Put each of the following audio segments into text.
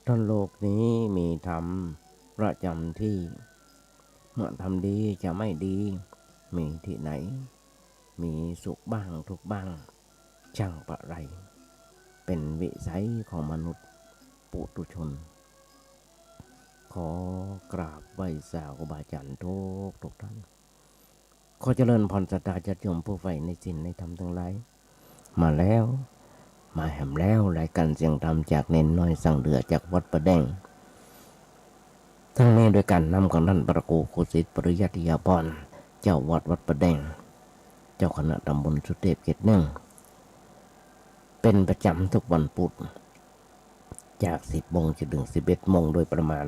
ทั้งโลกนี้มีธรรมประจำที่เมื่อทำดีจะไม่ดีมีที่ไหนมีสุขบ้างทุกข์บ้างช่างประไรเป็นวิสัยของมนุษย์ปุถุชนขอกราบไหว้สาวบาอาจารย์ทุกท่านขอเจริญพรศรัทธาญาติโยมผู้ใฝ่ในศีลในธรรมทั้งหลายมาแล้วมาแหมแล้วรายการเสียงธรรมจากเน้นน้อยสั่งเดือจากวัดประแดงทั้งนี้โดยการนำของท่านประโกโคสิตปริยัติยาพรเจ้าวัดวัดประแดงเจ้าคณะตำบลสุเทพเขตหนึ่งเป็นประจำทุกวันพุธจาก10 โมงจนถึง11 โมงโดยประมาณ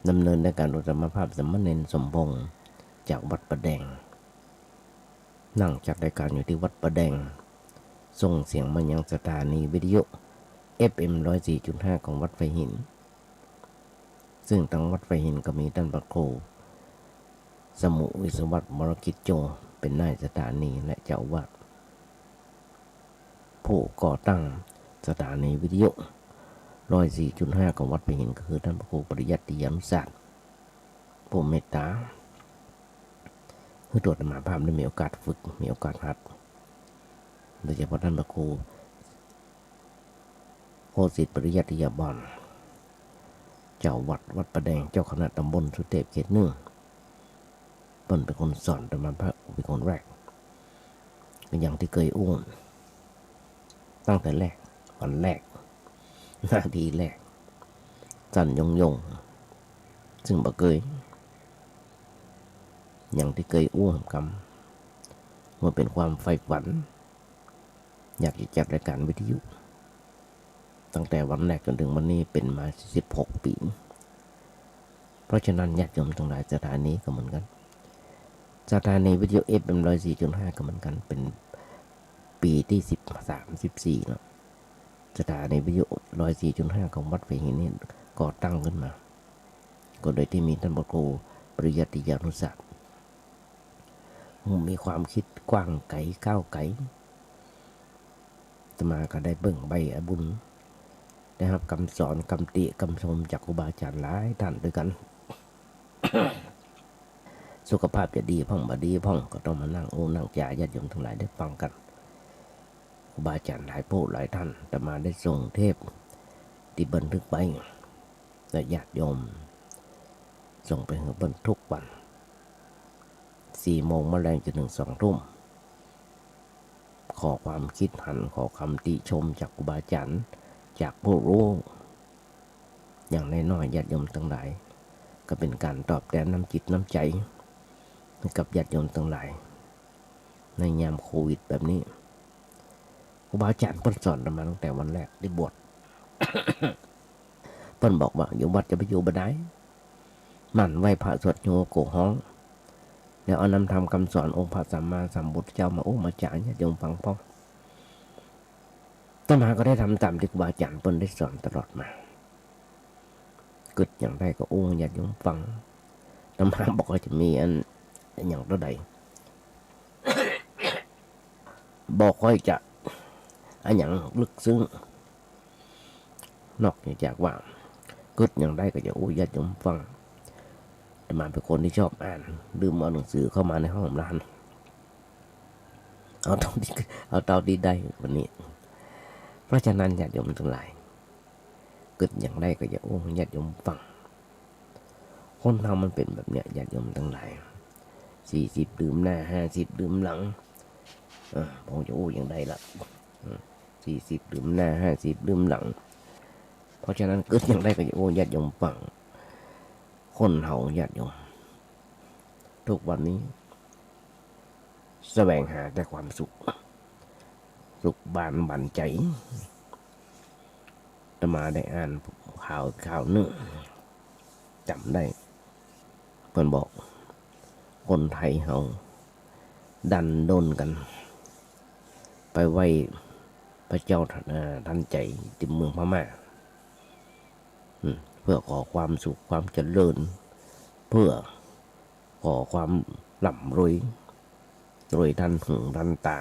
ดำเนินในการอุตมภาพสมณเณรสมพงษ์จากวัดประแดงนั่งจัดรายการอยู่ที่วัดประแดงส่งเสียงมายังสถานีวิทยุ FM 104.5 ของวัดไฟหินซึ่งทางวัดไฟหินก็มีท่านพระครูสมุวิศวัตรมรกิจโจเป็นนายสถานีและเจ้าอาวาสผู้ก่อตั้งสถานีวิทยุ 104.5 ของวัดไฟหินก็คือท่านพระครูปริยัติยานุศาสตร์ผู้เมตตาคือตัวธรรมภาพได้มีโอกาสฝึกมีโอกาสหัดโดยเฉพาะท่านพระครูโคสิตปริยัติยาบรเจ้าวัดวัดประแดงเจ้าคณะตำบลสุเทพเขตหนึ่งเป็นคนสอนธรรมภาพเป็นคนแรกเป็นอย่างที่เคยอ้วนตั้งแต่แรกวันแรกนาทีแรกสั่นยงซึ่งบ่เคยอย่างที่เคยอ้วนคำว่าเป็นความใฝ่ฝันอยากจะจัดรายการวิทยุตั้งแต่วันแรกจนถึงวันนี้เป็นมา16 ปีเพราะฉะนั้นญาติโยมทั้งหลายสถานีก็เหมือนกันสถานีวิทยุ FM 104.5ก็เหมือนกันเป็นปีที่13-14เนาะสถานีวิทยุ 104.5 ของวัดไฟหินนี่ก่อตั้งขึ้นมาก็โดยที่มีท่านพระครูปริยัติยานุศาสตร์มีความคิดกว้างไกลก้าวไกลจะมาก็ได้เบิ่งใบบุญนะครับคำสอนคำติคำชมจากครูบาอาจารย์หลายท่านด้วยกัน สุขภาพจะดีพ่องบ่ดีพ่องก็ต้องมานั่งนั่งจ่ายญาติโยมทั้งหลายได้ฟังกันครูบาอาจารย์หลายผู้หลายท่านแต่มาได้ส่งเทพที่บันทึกไปและญาติโยมส่งไปให้บันทุกวัน4 โมงมะแรงจนถึง2 ทุ่มขอความคิดหันขอคำติชมจากครูบาอาจารย์จากผู้รู้อย่างน้อยๆญาติโยมทั้งหลายก็เป็นการตอบแทนน้ำจิตน้ำใจให้กับญาติโยมทั้งหลายในยามโควิดแบบนี้ครูบาอาจารย์เพิ่นสอนมาตั้งแต่วันแรกได้บวช เพิ่นบอกว่าอยู่วัดจะไปอยู่บ่ได้มันไหว้พระสวดโยโกฮ้องแล้วเอานำธรรมคำสอนองค์พระสัมมาสัมพุทธเจ้ามามาจ่ายญาติโยมฟังพ้องต่อมาก็ได้ทำตามที่ครูบาอาจารย์เพิ่นได้สอนตลอดมาเกิดอย่างไรก็ญาติโยมฟังต่อมาบอกว่าจะมีอันอย่างเท่าใดบอกค่อยจะอันอย่างลึกซึ้งนอกจากว่าเกิดอย่างไรก็จะญาติโยมฟังแต่มาเป็นคนที่ชอบอ่านดื่มเอาหนังสือเข้ามาในห้องร้านเอาเท่าที่ได้วันนี้เพราะฉะนั้นญาติโยมทั้งหลายเกิดอย่างไรก็จะญาติโยมฟังคนเรามันเป็นแบบเนี้ยญาติโยมทั้งหลาย40ดื่มหน้า50ดื่มหลังผมจะอย่างไรล่ะ40ดื่มหน้า50ดื่มหลังเพราะฉะนั้นเกิดอย่างไรก็จะญาติโยมฟังคนเฮาญาติโยมทุกวันนี้แสวงหาแต่ความสุขบานบันใจจะมาได้อ่านข่าวหนึ่งจำได้เพิ่นบอกคนไทยเฮาดันโดนกันไปไว้พระเจ้าทันใจที่เมืองพม่าเพื่อขอความสุขความเจริญเพื่อขอความร่ำรวยทันหูทันตา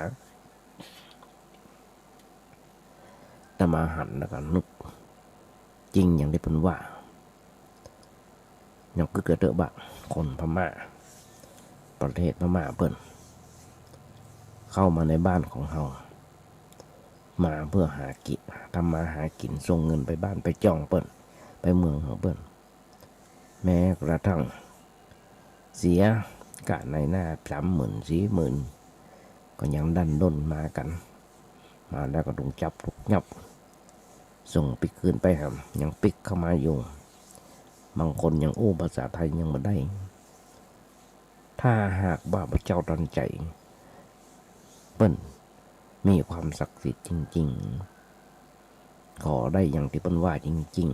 แต่มาหันแล้วก็นึกจ จริงอย่างที่เพิ่นว่ายังก็เกิดเตอะบะคนพม่าประเทศพม่าเพิ่นเข้ามาในบ้านของเฮามาเพื่อหากินทำมาหากินส่งเงินไปบ้านไปจ้องเปิ้นไปเมืองของเปิ้นแม้กระทั่งเสียกะในหน้า30,000 40,000ก็ยังดันด้นมากันมาแล้วก็ต้องจับทุกยับส่งปิกคืนไปหำยังปิกเข้ามาอยู่บางคนยังอู้ภาษาไทยยังไม่ได้ถ้าหากว่าพระเจ้าดันใจเปิ้นมีความศักดิ์สิทธิ์จริงๆขอได้อย่างที่เปิ้นว่าจริง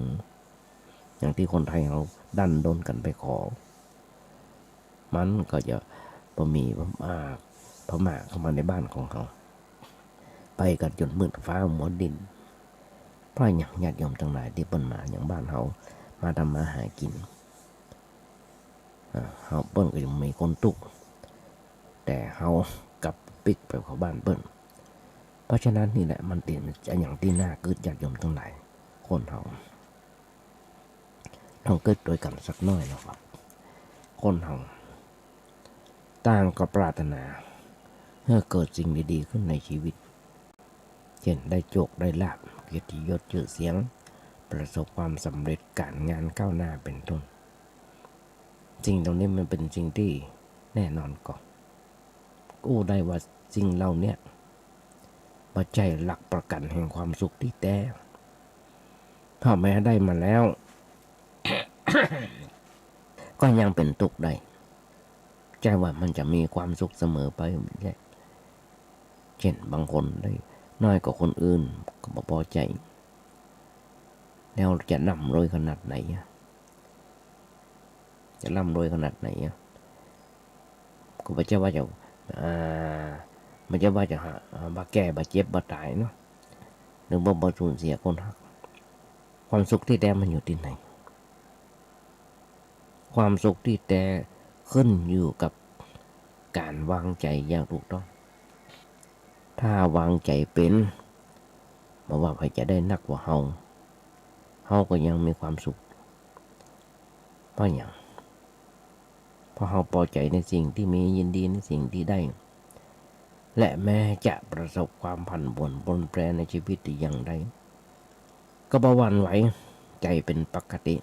ๆอย่างที่คนไทยเราดันด้นกันไปขอมันก็จะบ่มีพม่าเข้ามาในบ้านของเขาไปกันจนมืดฟ้ามัวดินเพราะอย่างญาติโยมทั้งหลายที่เปิ้นมาอย่างบ้านเขามาทำมาหากินเฮาเปิ้นก็ยังมีคนตุกแต่เฮากับปิกไปเข้าบ้านเปิ้นเพราะฉะนั้นนี่แหละมันเป็นอย่างที่น่าเกิดญาติโยมทั้งหลายคนเฮาต้องเกิดโดยกันสักน้อยนะครับคนเฮาต่างก็ปรารถนาเพื่อเกิดสิ่งดีๆขึ้นในชีวิตเช่นได้โชคได้ลาภเกียรติยศชื่อเสียงประสบความสำเร็จการงานก้าวหน้าเป็นต้นสิ่งตรงนี้มันเป็นสิ่งที่แน่นอนก่อนกู้ได้ว่าสิ่งเหล่านี้ปัจจัยหลักประกันแห่งความสุขที่แท้ถ้าแม้ได้มาแล้ว ก็ยังเป็นทุกข์ได้ใจว่ามันจะมีความสุขเสมอไปไม่ใช่เช่นบางคนได้น้อยกว่าคนอื่นก็บ่พอใจแล้วจะร่ำรวยขนาดไหนจะร่ำรวยขนาดไหนก็ไม่ใช่ว่าจะไม่ใช่ว่าจะบาแก่บาเจ็บบาตายเนาะหรือบ่สูญเสียคนรักความสุขที่แท้มันอยู่ที่ไหนความสุขที่แท้ขึ้นอยู่กับการวางใจอย่างถูกต้องถ้าวางใจเป็นบอกว่าใครจะได้นักกว่าเฮาก็ยังมีความสุขเพราะอย่างเพราะเฮาพอใจในสิ่งที่มียินดีในสิ่งที่ได้และแม้จะประสบความผันผวนปรนแปรในชีวิตอย่างใดก็บ่หวั่นไหวใจเป็นปกติ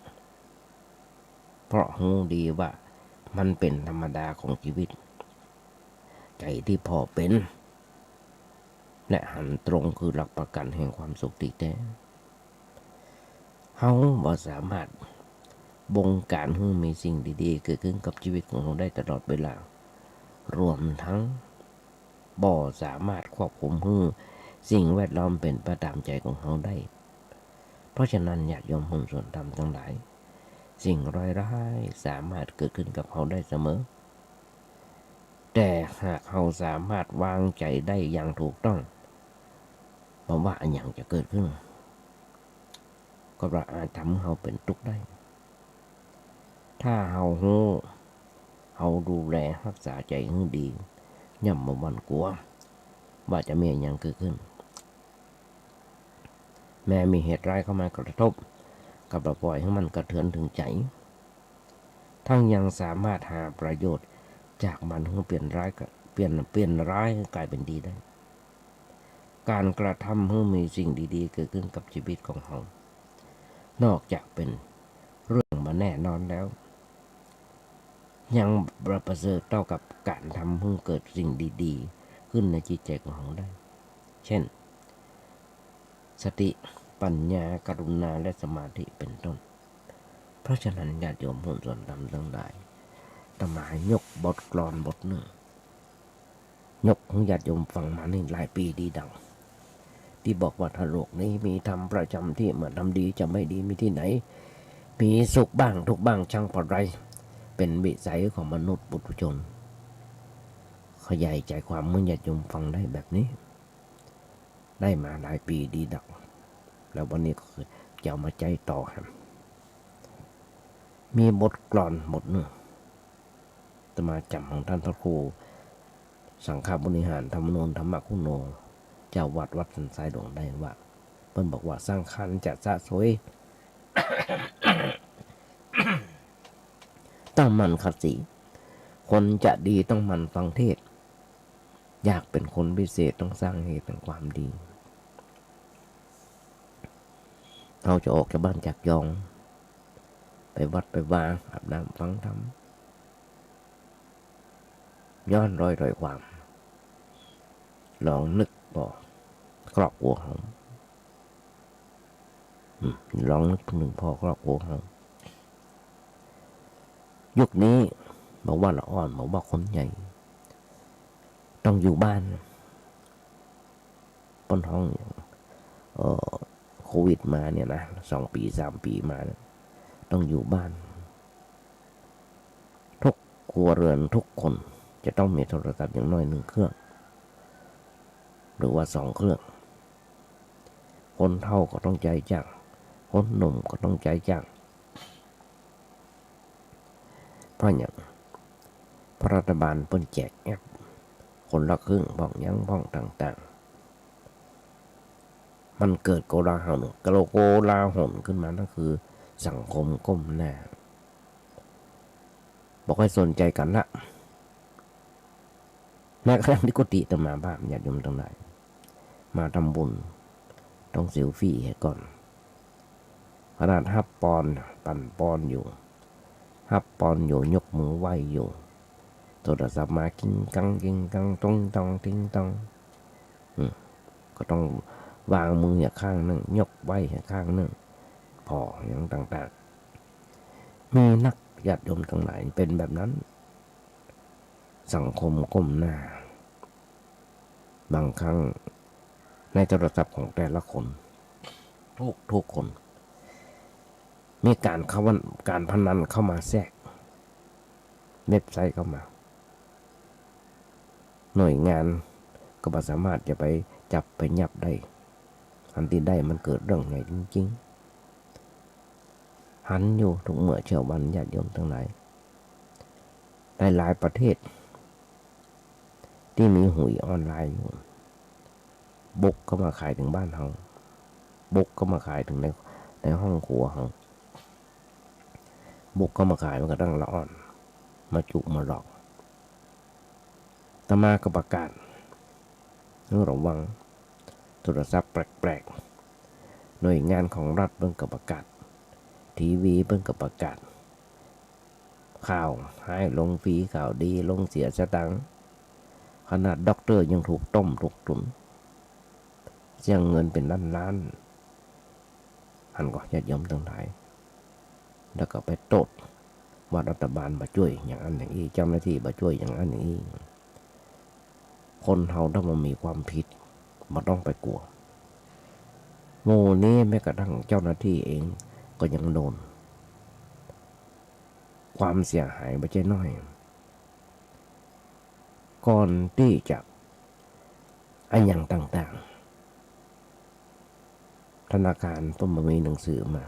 เพราะรู้ดีว่ามันเป็นธรรมดาของชีวิตใจที่พอเป็นและหันตรงคือหลักประกันแห่งความสุขที่แท้เฮาบ่สามารถบงการให้มีสิ่งดีๆเกิดขึ้นกับชีวิตของเราได้ตลอดเวลารวมทั้งบ่สามารถควบคุมให้สิ่งแวดล้อมเป็นไปตามใจของเราได้เพราะฉะนั้นญาติโยมหุ้นส่วนธรรมทั้งหลายสิ่งร้ายๆสามารถเกิดขึ้นกับเราได้เสมอแต่หากเราสามารถวางใจได้อย่างถูกต้องเพราะว่าอันอย่างจะเกิดขึ้นก็อาจทำให้เราเป็นทุกข์ได้ถ้าเรารู้เราดูแลรักษาใจให้ดีย่อมบ่หวั่นกลัวว่าจะมีอย่างเกิดขึ้นแม้มีเหตุร้ายเข้ามากระทบก็ปล่อยให้มันกระเทือนถึงใจทั้งยังสามารถหาประโยชน์จากมันให้เปลี่ยนร้ายเปลี่ยนร้ายให้กลายเป็นดีได้การกระทำให้มีสิ่งดีๆเกิดขึ้นกับชีวิตของเรานอกจากเป็นเรื่องมาแน่นอนแล้วยังประเสริฐเท่ากับการทำให้เกิดสิ่งดีๆขึ้นในจิตใจของเราได้เช่นสติปัญญากรุณาและสมาธิเป็นต้นเพราะฉะนั้นญาติโยมหุ้นส่วนธรรมทั้งหลายตมายกบทกลอนบทหนึ่งยกของญาติโยมฟังมานี่หลายปีดีดังที่บอกว่าถ้าโลกนี้มีธรรมประจำที่เหมือนทำดีจะไม่ดีมีที่ไหนมีสุขบ้างทุกบ้างช่างพอไรเป็นวิสัยของมนุษย์ปุถุชนขยายใจความเมื่อญาติโยมฟังได้แบบนี้ได้มาหลายปีดีดักแล้ววันนี้ก็คือจะเอามาใจต่อครับมีบทกลอนบทหนึ่งตมาจำของท่านพระครูสังฆบริหารธรรมโนธรรมคุณโนเจ้าวัดสันทรายหลวงได้ว่าเพิ่นบอกว่าสร้างคันจะสะสวย ต้องหมั่นขัดสีคนจะดีต้องหมั่นฟังเทศน์อยากเป็นคนพิเศษต้องสร้างเหตุแห่งความดีเราจะออกจากบ้านจากยองไปวัดไปวาอาบน้ำฟังธรรมย้อนรอยความลองนึกบอกครอบครัวเขาลองนึกถึงพ่อครอบครัวเขายุคนี้บอกว่าละอ่อนบอกว่าคนใหญ่ต้องอยู่บ้านบนห้องโควิดมาเนี่ยนะ2 ปี3 ปีมาเนี่ยต้องอยู่บ้านทุกครัวเรือนทุกคนจะต้องมีโทรศัพท์อย่างน้อย1 เครื่องหรือว่า2 เครื่องคนเฒ่าก็ต้องใจจังคนหนุ่มก็ต้องใจจังเพราะอย่างพระรัฐบาลเพิ่นแจกแอปคนละครึ่งบ้องยังบ้องต่างๆมันเกิดโกลาหลขึ้นมานั่นคือสังคมก้มหน้าบอกให้สนใจกันละแม้กระทั่งที่กุฏิตมาบ้านญาติโยมทั้งหลายมาทำบุญต้องเซลฟี่ให้ก่อนขนาดฮับปอนปั่นปอนอยู่ฮับปอนอยู่ยกมือไหวอยู่โทรศัพท์มากิ้งกังตรงตองติ้งตองก็ต้องวางมืออย่างข้างหนึ่งยกไหวอย่างข้างหนึ่งพออย่างต่างๆมีนักญาติโยมทั้งหลายเป็นแบบนั้นสังคมก้มหน้าบางครั้งในโทรศัพท์ของแต่ละคนทุกคนมีการพนันเข้ามาแทรกเว็บไซต์เข้ามาหน่วยงานก็ไม่สามารถจะไปจับไปยับได้อันที่ได้มันเกิดเรื่องไงจริงๆหันอยู่ทุกเมื่อเช้าวันญาติโยมทั้งหลายในหลายประเทศที่มีหวยออนไลน์อยู่บุกเข้ามาขายถึงบ้านเราบุกเข้ามาขายถึงในห้องครัวเราบุกเข้ามาขายมันก็ตั้งละอ่อนมาจุมาหลอกตมาก็ประกาศต้องระวังโทรศัพท์แปลกๆหน่วยงานของรัฐเพิ่งก็ประกาศทีวีเพิ่งก็ประกาศข่าวให้ลงฟรีข่าวดีลงเสียสตังค์ขนาดด็อกเตอร์ยังถูกต้มถูกตุนเสียเงินเป็นล้านอันก็ญาติโยมทั้งหลายแล้วก็ไปโทษว่ารัฐบาลมาช่วยอย่างนั้นอย่างนี้เจ้าหน้าที่มาช่วยอย่างนั้นอย่างนี้คนเฮาถ้ามันมีความผิดมันต้องไปกลัวโง่นี้แม้กระทั่งเจ้าหน้าที่เองก็ยังโดนความเสียหายไม่ใช่น้อยก่อนที่จะอย่างต่างๆธนาคารเพิ่งมามีหนังสือมา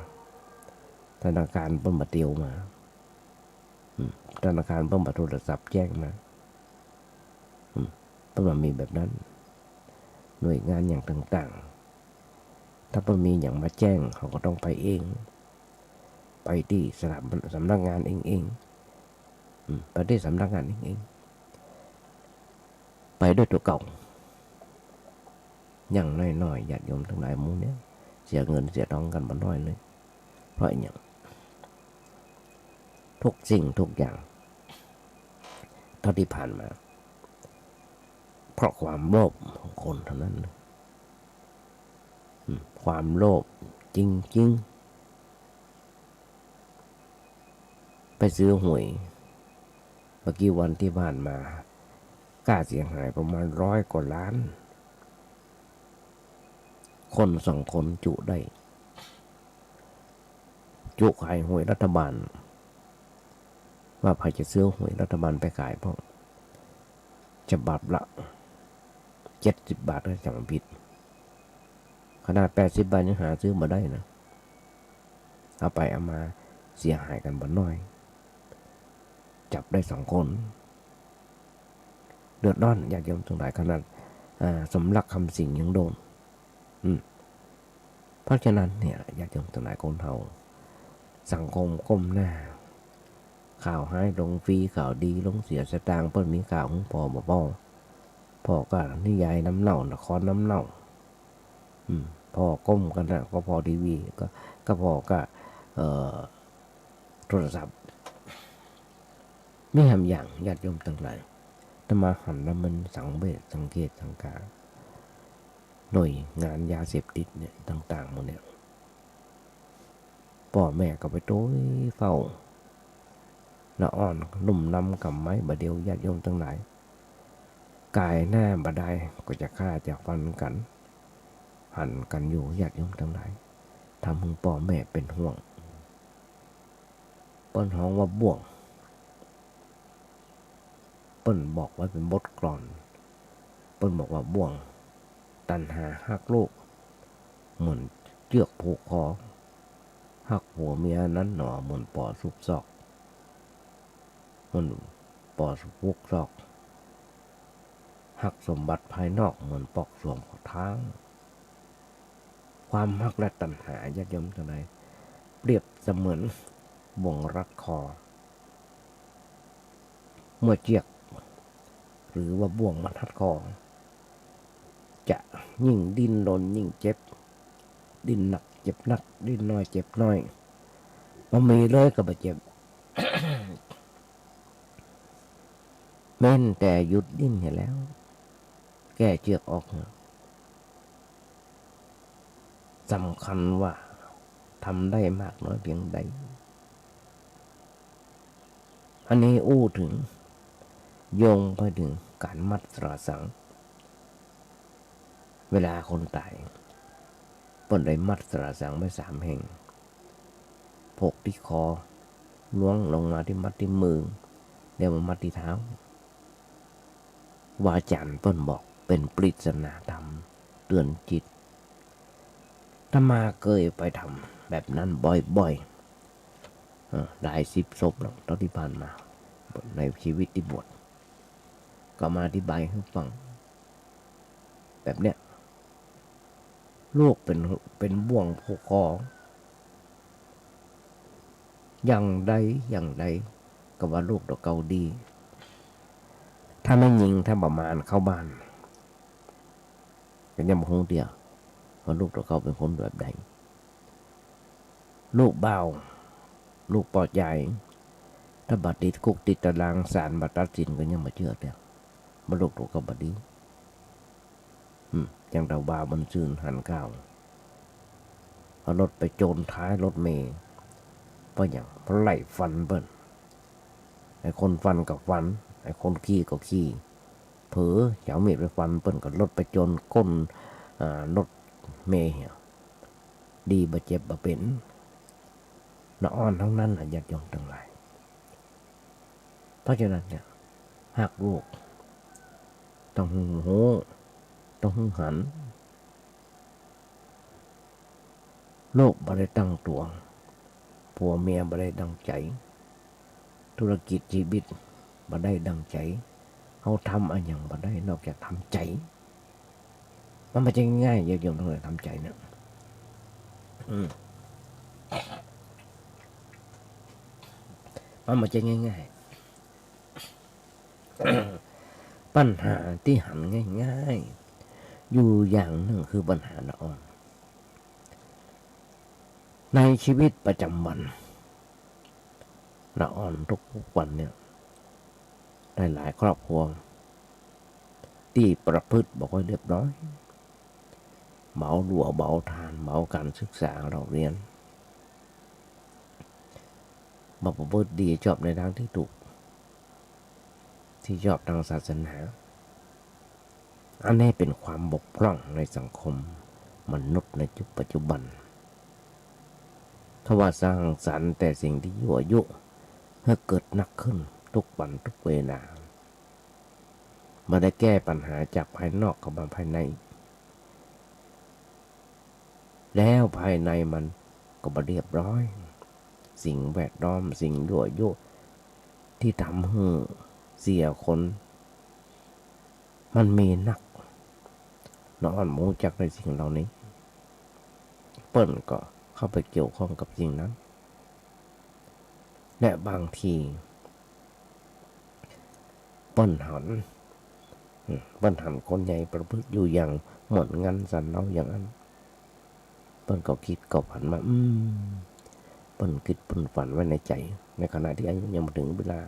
ธนาคารเพิ่งมาเตียวมาธนาคารเพิ่งมาโทรศัพท์แจ้งมาเพิ่งมามีแบบนั้นหน่วยงานอย่างต่างๆถ้าเพิ่งมีอย่างมาแจ้งเขาก็ต้องไปเองไปที่สำนักงานเองไปที่สำนักงานเองไปด้วยตัวเก่าอย่างน้อยๆญาติโยมทั้งหลายหมู่เนี้ยเสียเงินเสียทองกันบ่น้อยเลยเพราะอย่างทุกสิ่งทุกอย่างเท่าที่ผ่านมาเพราะความโลภของคนเท่านั้นความโลภจริงๆไปซื้อหวยเมื่อกี้วันที่ผ่านมาค่าเสียหายประมาณ100 กว่าล้านคน2 คนจุได้จุขายหวยรัฐบาลว่าใครจะซื้อหวยรัฐบาลไปขายเพราะฉบับละ70 บาทก็จำผิดขนาด80 บาทยังหาซื้อมาได้นะเอาไปเอามาเสียหายกันบ่น้อยจับได้2 คนเดือดร้อนอยากยอมตรงไหนขนาดสมรักคำสิงยังโดนเพราะฉะนั้นเนี่ยอยากยอมตรงไหนคนเฮา สังคมก้มหน้าข่าวให้ลงฟรีข่าวดีลงเสียสตางค์เปิ้นมีข่าวของพ่อบ่พ่อก็นิยายน้ำเน่านครน้ำเน่าพ่อก้มกันนะก็พอทีวีก็พอก็โทรศัพท์ไม่ทำอย่างญาติโยมต่างหลายแต่มาหันแล้วมันสังเวชสังเกตสังการหน่วยงานยาเสพติดเนี่ยต่างๆหมดเนี่ยพ่อแม่ก็ไปโต้ยเฝ้าละอ่อนนุ่มนำกับไม้บะเดียวญาติโยมทั้งหลายกายหน้าบะได้ก็จะฆ่าจะฟันกันหันกันอยู่ญาติโยมทั้งหลายทำให้พ่อแม่เป็นห่วงเปิ้นฮ้องว่าบ่วงเปิ้นบอกไว้เป็นบทกลอนเปิ้นบอกว่าบ่วงตัณหาหักลูกเหมือนเชือกผูกคอหักผัวเมียนั้นหนอเหมือนปอสุกซอกเหมือนปอสุกซอกหักสมบัติภายนอกเหมือนปอกสวมของทางความหักและตัณหาญาติโยมทั้งหลายเปรียบเสมือนบ่วงรัดคอเมื่อเชือกหรือว่าบ่วงมัดรัดคอจะยิ่งดิ้นรนยิ่งเจ็บดิ้นหนักเจ็บหนักดิ้นน้อยเจ็บน้อยมันมีเลยก็บ่เจ็บ แม้นแต่หยุดดิ้นเห็นแล้วแก้เชือกออกสำคัญว่าทำได้มากน้อยเพียงใดอันนี้อู้ถึงโยงไปถึงการมัดตราสังเวลาคนตายเปิ้นได้มัดตราสังไว้3 แห่งพกที่คอล้วงลงมาที่มัดที่มือเดี๋ยวมามัดที่เท้าวาจารย์เปิ้นบอกเป็นปริศนาธรรมเตือนจิตถ้ามาเคยไปทำแบบนั้นบ่อยๆได้10 ศพแล้วตอนที่ผ่านมาในชีวิตที่บวชก็มาอธิบายให้ฟังแบบเนี้ยลูกเป็นบ่วงผูกคออย่างใดก็ว่าลูกดอกเกาดีถ้าไม่ยิงถ้าประมาณเข้าบ้านก็ยังบ่คงเดียวว่าลูกดอกเกาเป็นคนแบบใดลูกเบาลูกปอดใหญ่ถ้าบัดติดคุกติดตารางศาลบัดตัดสินก็ยังมาเชื่อเดียวมาลูกดอกเกาบัดดีจังดาวบามันซื่นหันก้าวเอารถไปโจรท้ายรถเมย์เพราะอย่างเพราะไล่ฟันเปิ้นไอ้คนฟันกับฟันไอ้คนขี้ก็ขี้เผลอเจ้ามีดไปฟันเปิ้นก็รถไปโจรก้นรถเมย์ดีบาเจ็บบาเป็นละอ่อนทั้งนั้นน่ะญาติโยมทั้งหลายเพราะฉะนั้นเนี่ยหักลูกต้องหึงโหต้องหึงหันลูกบ่ได้ตั้งตัวผัวเมียบ่ได้ดังใจธุรกิจชีวิตบ่ได้ดังใจเฮาทำอันหยังบ่ได้นอกจากทำใจมันไม่ใช่ง่ายๆญาติโยมทั้งหลายทำใจเนี่ยมันไม่ใช่ง่ายๆปัญหาที่หันง่ายๆอยู่อย่างหนึ่งคือปัญหาละอ่อนในชีวิตประจำวันละอ่อนทุกวันเนี่ยได้หลายครอบครัวที่ประพฤติบอกว่าเรียบร้อยเบาหลัวเบาทานเบาการศึกษาเราเรียนมาประพฤติดีชอบในทางที่ถูกที่ชอบทางศาสนาอันนี้เป็นความบกพร่องในสังคมมนุษย์ในยุคปัจจุบันถ้าว่าสร้างสรรค์แต่สิ่งที่ยั่วยุให้เกิดหนักขึ้นทุกวันทุกเวลาไม่ได้แก้ปัญหาจากภายนอกเข้ามาภายในแล้วภายในมันก็บ่เรียบร้อยสิ่งแวดล้อมสิ่งยั่วยุที่ทำให้เสียคนมันมีนักนอนหมูจักในสิ่งเหล่านี้เปิ้นก็เข้าไปเกี่ยวข้องกับสิ่งนั้น และบางทีเปิ้นหันคนใหญ่ประพฤติอยู่อย่างหมดงันสันเราอย่างนั้นเปิ้นก็คิดก็ผันมาเปิ้นคิดเปิ้นฝันไว้ในใจในขณะที่อายุยังไม่ถึงเวลา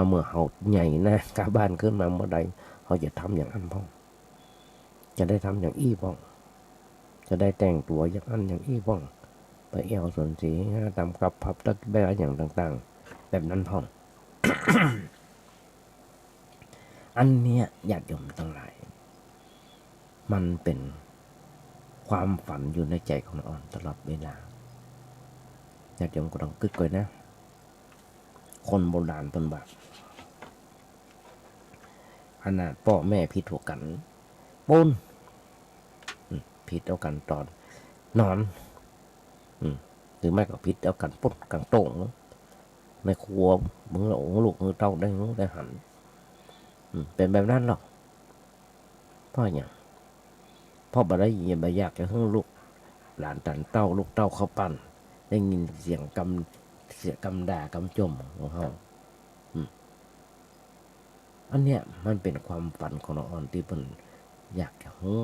เมื่อเขาใหญ่นะกาบ้านขึ้นมาเมื่อใดเขาจะทำอย่างนั้นพ่อจะได้ทำอย่างอี้พ่อจะได้แต่งตัวอย่างนั้นอย่างอี้พ่อไปเอวส่วนสีตามกับพับตักแบะอย่างต่างๆแบบนั้นพ่อ อันเนี้ยญาติโยมทั้งหลายมันเป็นความฝันอยู่ในใจของน้องอ่อนตลอดเวลาญาติโยมก็ต้องกึกไว้นะคนโบราณเพิ่นว่าขนาดพ่อแม่ผิดหัวกันปุ้นผิดเอากันตอนนอนหรือไม่ก็ผิดเอากันปุ๊บกลางโต่งในครัวมือหลงลูกมือเต้าได้หันเป็นแบบนั้นหรอกพ่ออย่างพ่อบ่ได้ยินบ่อยากจะให้ลูกหลานตันเต้าลูกเต้าเขาปั่นได้ยินเสียงกำด่ากำจมของเขาอันเนี้ยมันเป็นความฝันของน้องอ่อนที่เป็นอยากจะรู้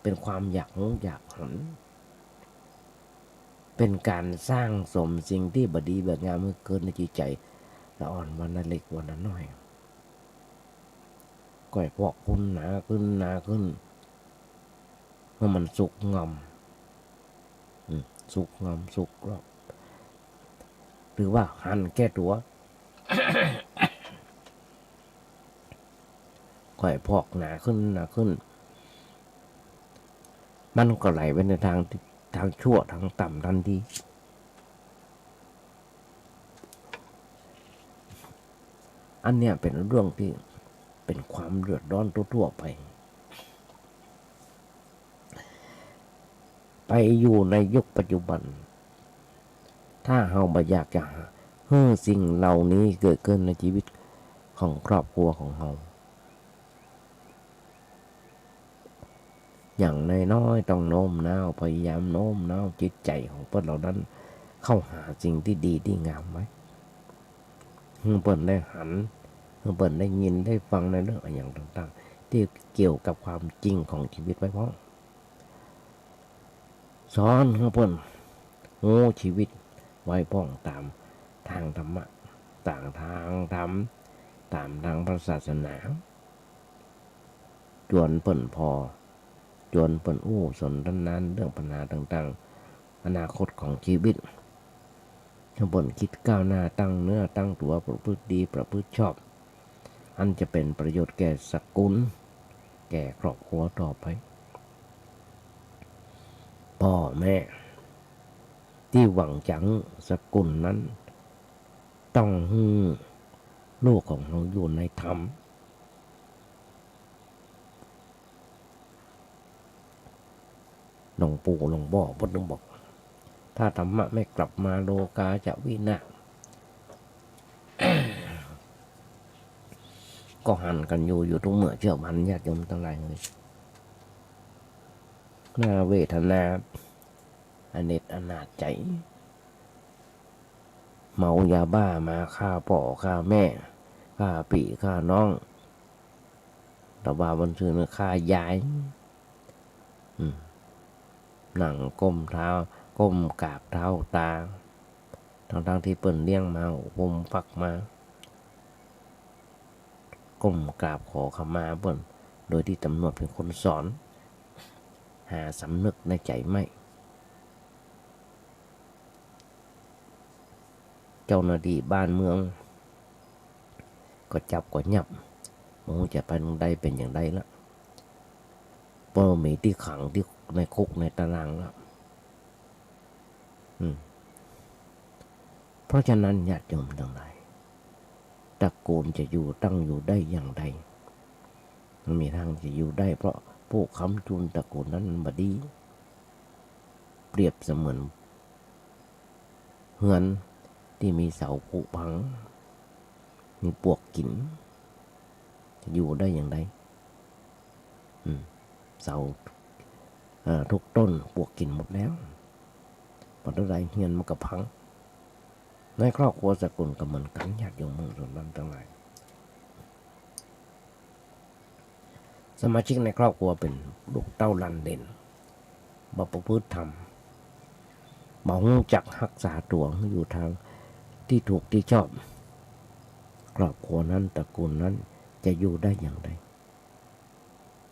เป็นความอยากรู้อยากเห็นเป็นการสร้างสมสิ่งที่บดีแบบงามเมื่อเกินในจิตใจละอ่อนวันนั้นเล็กวันนั้นน้อยก่อยพอกพุ่นหนาขึ้นเมื่อมันสุกงอมสุกรอบหรือว่าหันแก้ตัวก่อยพอกหนาขึ้นมันก็ไหลไปในทางชั่วทางต่ำทันทีอันเนี้ยเป็นเรื่องที่เป็นความเดือดร้อนทั่วไปอยู่ในยุคปัจจุบันถ้าเฮาบ่อยากจะให้สิ่งเหล่านี้เกิดขึ้นในชีวิตของครอบครัวของเฮาอย่างน้อยๆต้องโน้มน้าวพยายามโน้มน้าวจิตใจของพวกเรานั้นเข้าหาสิ่งที่ดีที่งามไว้เปิ้นได้หันเปิ้นได้ยินได้ฟังในเรื่องอย่างต่างๆที่เกี่ยวกับความจริงของชีวิตไว้พ้องสอนเปิ้นโง่ชีวิตไว้พ้องตามทางธรรมะต่างทางธรรมตามทางพระศาสนาจวนเปิ้นพอจวนเปิ้นสนทนาเรื่องปัญหาต่างๆอนาคตของชีวิตถ้าเปิ้นคิดก้าวหน้าตั้งเนื้อตั้งตัวประพฤติดีประพฤติชอบอันจะเป็นประโยชน์แก่สกุลแก่ครอบครัวต่อไปพ่อแม่ที่หวังจังสกุลนั้นต้องให้ลูกของเราอยู่ในธรรมหลวงปู่หลวงบ่อพุทธบอกถ้าธรรมะไม่กลับมาโลกาจะวินาศ ก็หันกันอยู่ทุกเมื่อเชื่อมันญาติโยมทั้งหลายเลยน่าเวทนาอเนจอนาจใจเมายาบ้ามาฆ่าพ่อฆ่าแม่ฆ่าพี่ฆ่าน้องตะบาบันซื้อฆ่ายายหนังก้มเท้าก้มกราบเท้าตาทั้งที่เปิ้นเลี้ยงมาผมฟักมาก้มกราบขอขมาเปิ้นโดยที่ตำรวจเป็นคนสอนหาสำนึกในใจไม่เจ้าหน้าที่บ้านเมืองก็จับก็ยับมันจะไปตรงใดเป็นอย่างใดละเพราะมีที่ขังที่ในคุกในตารางแล้วเพราะฉะนั้นญาติโยมทั้งหลายตระกูลจะตั้งอยู่ได้อย่างใดมันมีทางจะอยู่ได้เพราะผู้ค้ำจุนตระกูลนั้นบดีเปรียบเสมือนเฮือนที่มีเสาผุพังมีปวกกินจะอยู่ได้อย่างไรเสาทุกต้นปวกกินหมดแล้วพอเท่าไรเฮือนมันก็พัง ในครอบครัวสกุลก็เหมือนกันญาติโยมส่วนนั้นทั้งหลายสมาชิกในครอบครัวเป็นลูกเต้าลันเด่นบ่ประพฤติธรรมบ่รู้จักรักษาตัวอยู่ทางที่ถูกที่ชอบครอบครัวนั้นตระกูลนั้นจะอยู่ได้อย่างไร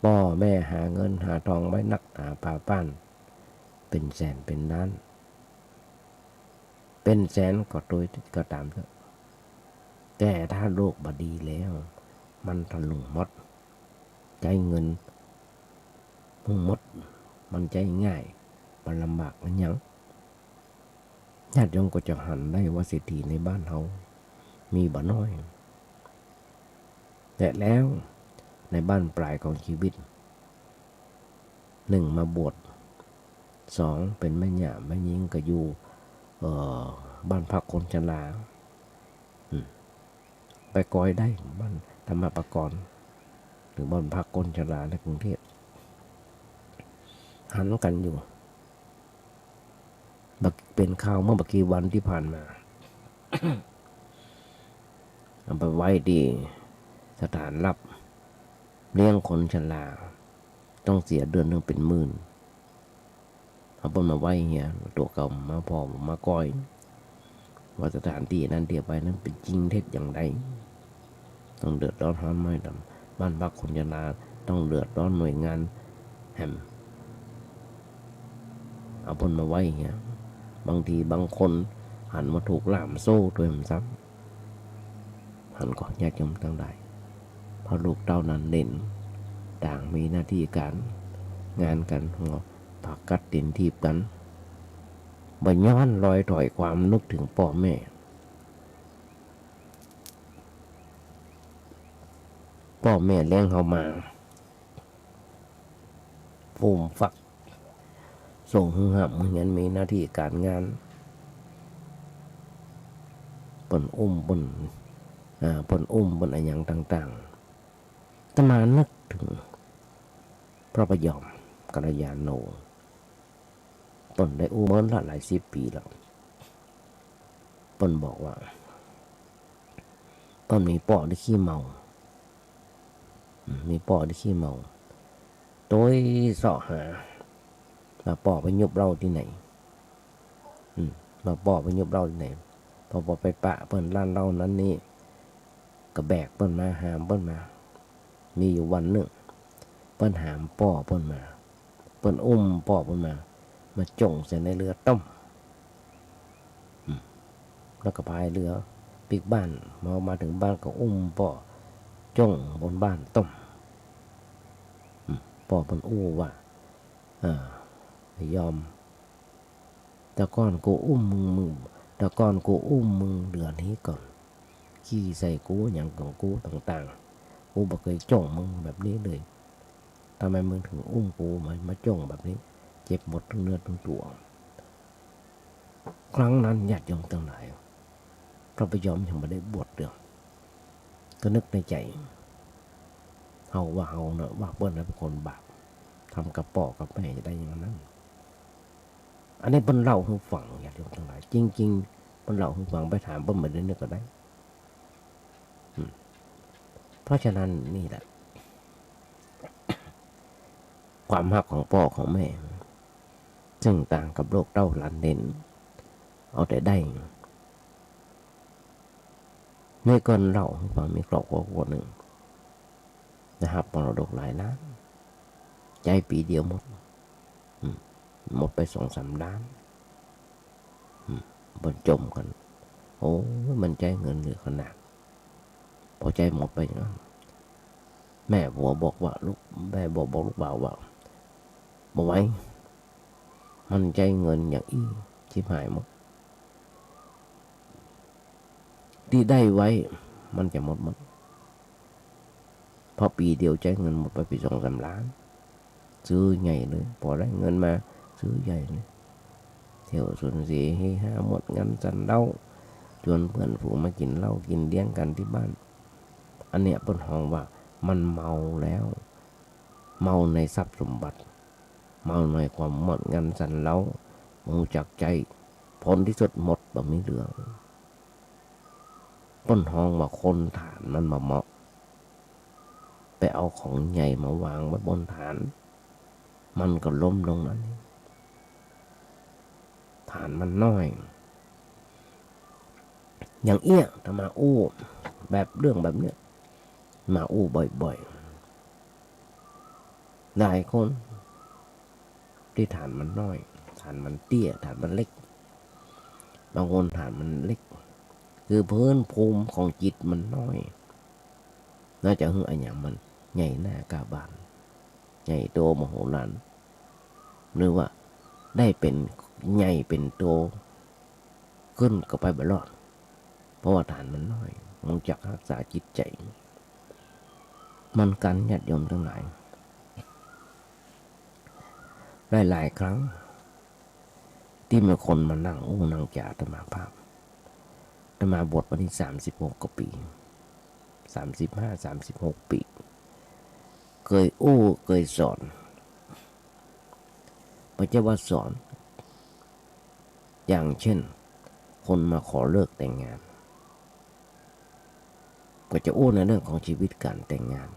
พ่อแม่หาเงินหาทองไว้นักหาพาป้านเป็นแสนเป็นล้านเป็นแสนก็โดยก็ตามเถอะแต่ถ้าโลกบดีแล้วมันทะลุหมดใจเงินพุ่งหมดมันใจง่ายมันลำบากมันยังญาติโยมก็จะหันได้ว่าเศรษฐีในบ้านเขามีบ่น้อยแต่แล้วในบ้านปลายของชีวิตหนึ่งมาบวชสองเป็นแม่หย่าแม่ยิงก็อยู่บ้านพักคนชราไปกอยได้บ้านธรรมปกรณ์หรือบ้านพักคนชราในกรุงเทพหันกันอยู่เป็นข่าวเมื่อบักกี่วันที่ผ่านมา เอาไปไว้ดีสถานรับเลี้ยงคนชราต้องเสียเดือนนึงเป็นหมื่นเอาเปิ้นมาไว้เฮียตัวเก่ามาพอมาก้อยว่าสถานที่นั้นเดียวไปนั้นเป็นจริงเท็จอย่างไรต้องเดือดร้อนไม่ดำบ้านพักคนชราต้องเดือดร้อนหน่วยงานแฮมเอาเปิ้นมาไว้เฮียบางทีบางคนหันมาถูกล่ามโซ่ด้วยมันซ้ำหันก็ญาติโยมทั้งหลายเพราะลูกเต้านั้นเด่นต่างมีหน้าที่การงานกันหัวผักกัดตินทีบกันบ่ย้อนลอยถอยความนึกถึงพ่อแม่เลี้ยงเขามาฟูมฝักส่งหึ่งหับเหมือนมีหน้าที่การงานปนอุ้มปนอะไรอย่างต่างๆจะมานึกถึงพระพยอมกัลยาโนปนได้อุ้มเมื่อหลาย10 ปีแล้วปนบอกว่าปนมีป่อที่ขี้เมาโดยเสาะหามาป่อไปยุบเราที่ไหนมาป่อไปยุบเราที่ไหนพอไปปะเปิ้นร้านเรานั้นนี่ก็แบกเปิ้นมาหามเปิ้นมามีอยู่วันหนึ่งเปิ้นหามป่อเปิ้นมาเปิ้นอุ้มป่อเปิ้นมาจ่งใส่ในเรือต้มแล้วก็พายเรือปิกบ้านมาถึงบ้านก็อุ้มป่อจ่งบนบ้านต้มป่อเปิ้นอู้ว่ายอมแต่ก่อนกูอุ้มมึงแต่ก่อนกูอุ้มมึงเดือนนี้ก่อนขี้ใส่กูอย่างของกูต่างๆกูบ่เคยจ้องมึงแบบนี้เลยทำไมมึงถึงอุ้มกูมาจ้องแบบนี้เจ็บหมดทั้งเนื้อทั้งตัวครั้งนั้นญาติโยมทั้งหลายพระพยอมยังไม่ได้บวชเดือก็นึกในใจเฮาเนอะว่าเปิ้ลเป็นคนบาปทำกับพ่อกับแม่จะได้อย่างนั้นอันนี้เปิ้ลเล่าให้ฟังญาติโยมทั้งหลายจริงๆเปิ้ลเล่าให้ฟังไปถามเปิ้ลเหมือนนี้ก็ได้เพราะฉะนั้นนี่แหละความรักของพ่อของแม่ซึ่งต่างกับโลกเต้าหลานเด่นเอาแต่ได้ในก่อนเล่าให้ฟังมีครอบครัวคนหนึ่งนะครับมรดกหลายล้านใจปีเดียวหมดไป2-3 ล้านบนจมกันโอ้มันใจเงินเหลือขนาดพอใจหมดไปอย่างนั้นแม่บัวบอกว่าลูกบ่าวว่าบอกไว้มันใจเงินอย่างอี้ชิบหายหมดที่ได้ไว้มันจะหมดเพราะปีเดียวใจเงินหมดไปปี2-3 ล้านซื้อใหญ่เลยพอได้เงินมาซื้อใหญ่เลยเที่ยวสุนทรีให้หาหมดเงินจันเล่าชวนเพื่อนฝูงมากินเหล้ากินเลี้ยงกันที่บ้านอันเนี้ยเปิ้นห้องว่ามันเมาแล้วเมาในทรัพย์สมบัติเมาในความหมดเงินสันเล้ามูจักใจผลที่สุดหมดแบบไม่เหลือ ต้นห้องมาคนฐานมันมาเหมาะไปเอาของใหญ่มาวางไว้บนฐานมันก็ล้มลงนั้นฐานมันน้อยอย่างเอี้ยถ้ามาอู้แบบเรื่องแบบเนี้ยมาอู้บ่อยๆหลายคนที่ฐานมันน้อยฐานมันเตี้ยฐานมันเล็กบางคนฐานมันเล็กคือพื้นภูมิของจิตมันน้อยน่าจะหึ่งอะไรอย่างมันใหญ่หน้ากาบานใหญ่โตมโหฬารหรือว่าได้เป็นใหญ่เป็นโตขึ้นก็ไปบรอดเพราะว่าฐานมันน้อยมันจักรักษาจิตใจมันกันญาติโยมทั้งหลายหลายๆครั้งที่มีคนมานั่งนั่งจ่าอาตมาภาพอาตมาบวชวันที่36กว่าปี36 ปีเคยเคยสอนไม่ใช่ว่าสอนอย่างเช่นคนมาขอเลิกแต่งงานก็จะในเรื่องของชีวิตการแต่งงาน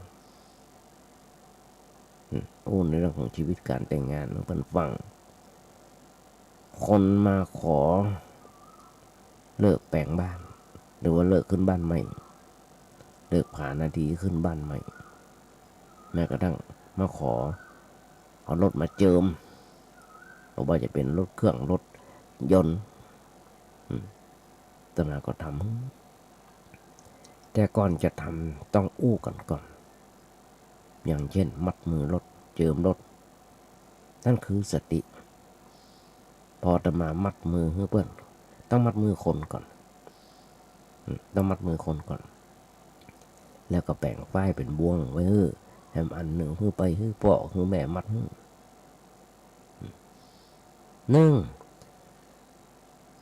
ในเรื่องของชีวิตการแต่งงานเพิ่นฟังคนมาขอเลิกแปลงบ้านหรือว่าเลิกขึ้นบ้านใหม่เลิกผ่านาทีขึ้นบ้านใหม่แม้กระทั่งมาขอเอารถมาเจิมหรือว่าจะเป็นรถเครื่องรถยนต์ตมาก็ทำแต่ก่อนจะทำต้องกันก่อนอย่างเช่นมัดมือรถเจิมรถนั่นคือสติพอตมามัดมือเพื่อนต้องมัดมือคนก่อนต้องมัดมือคนก่อนแล้วก็แบ่งฝ้ายเป็นบ่วงไว้แฮมอันหนึ่งไปพ่อแม่มัด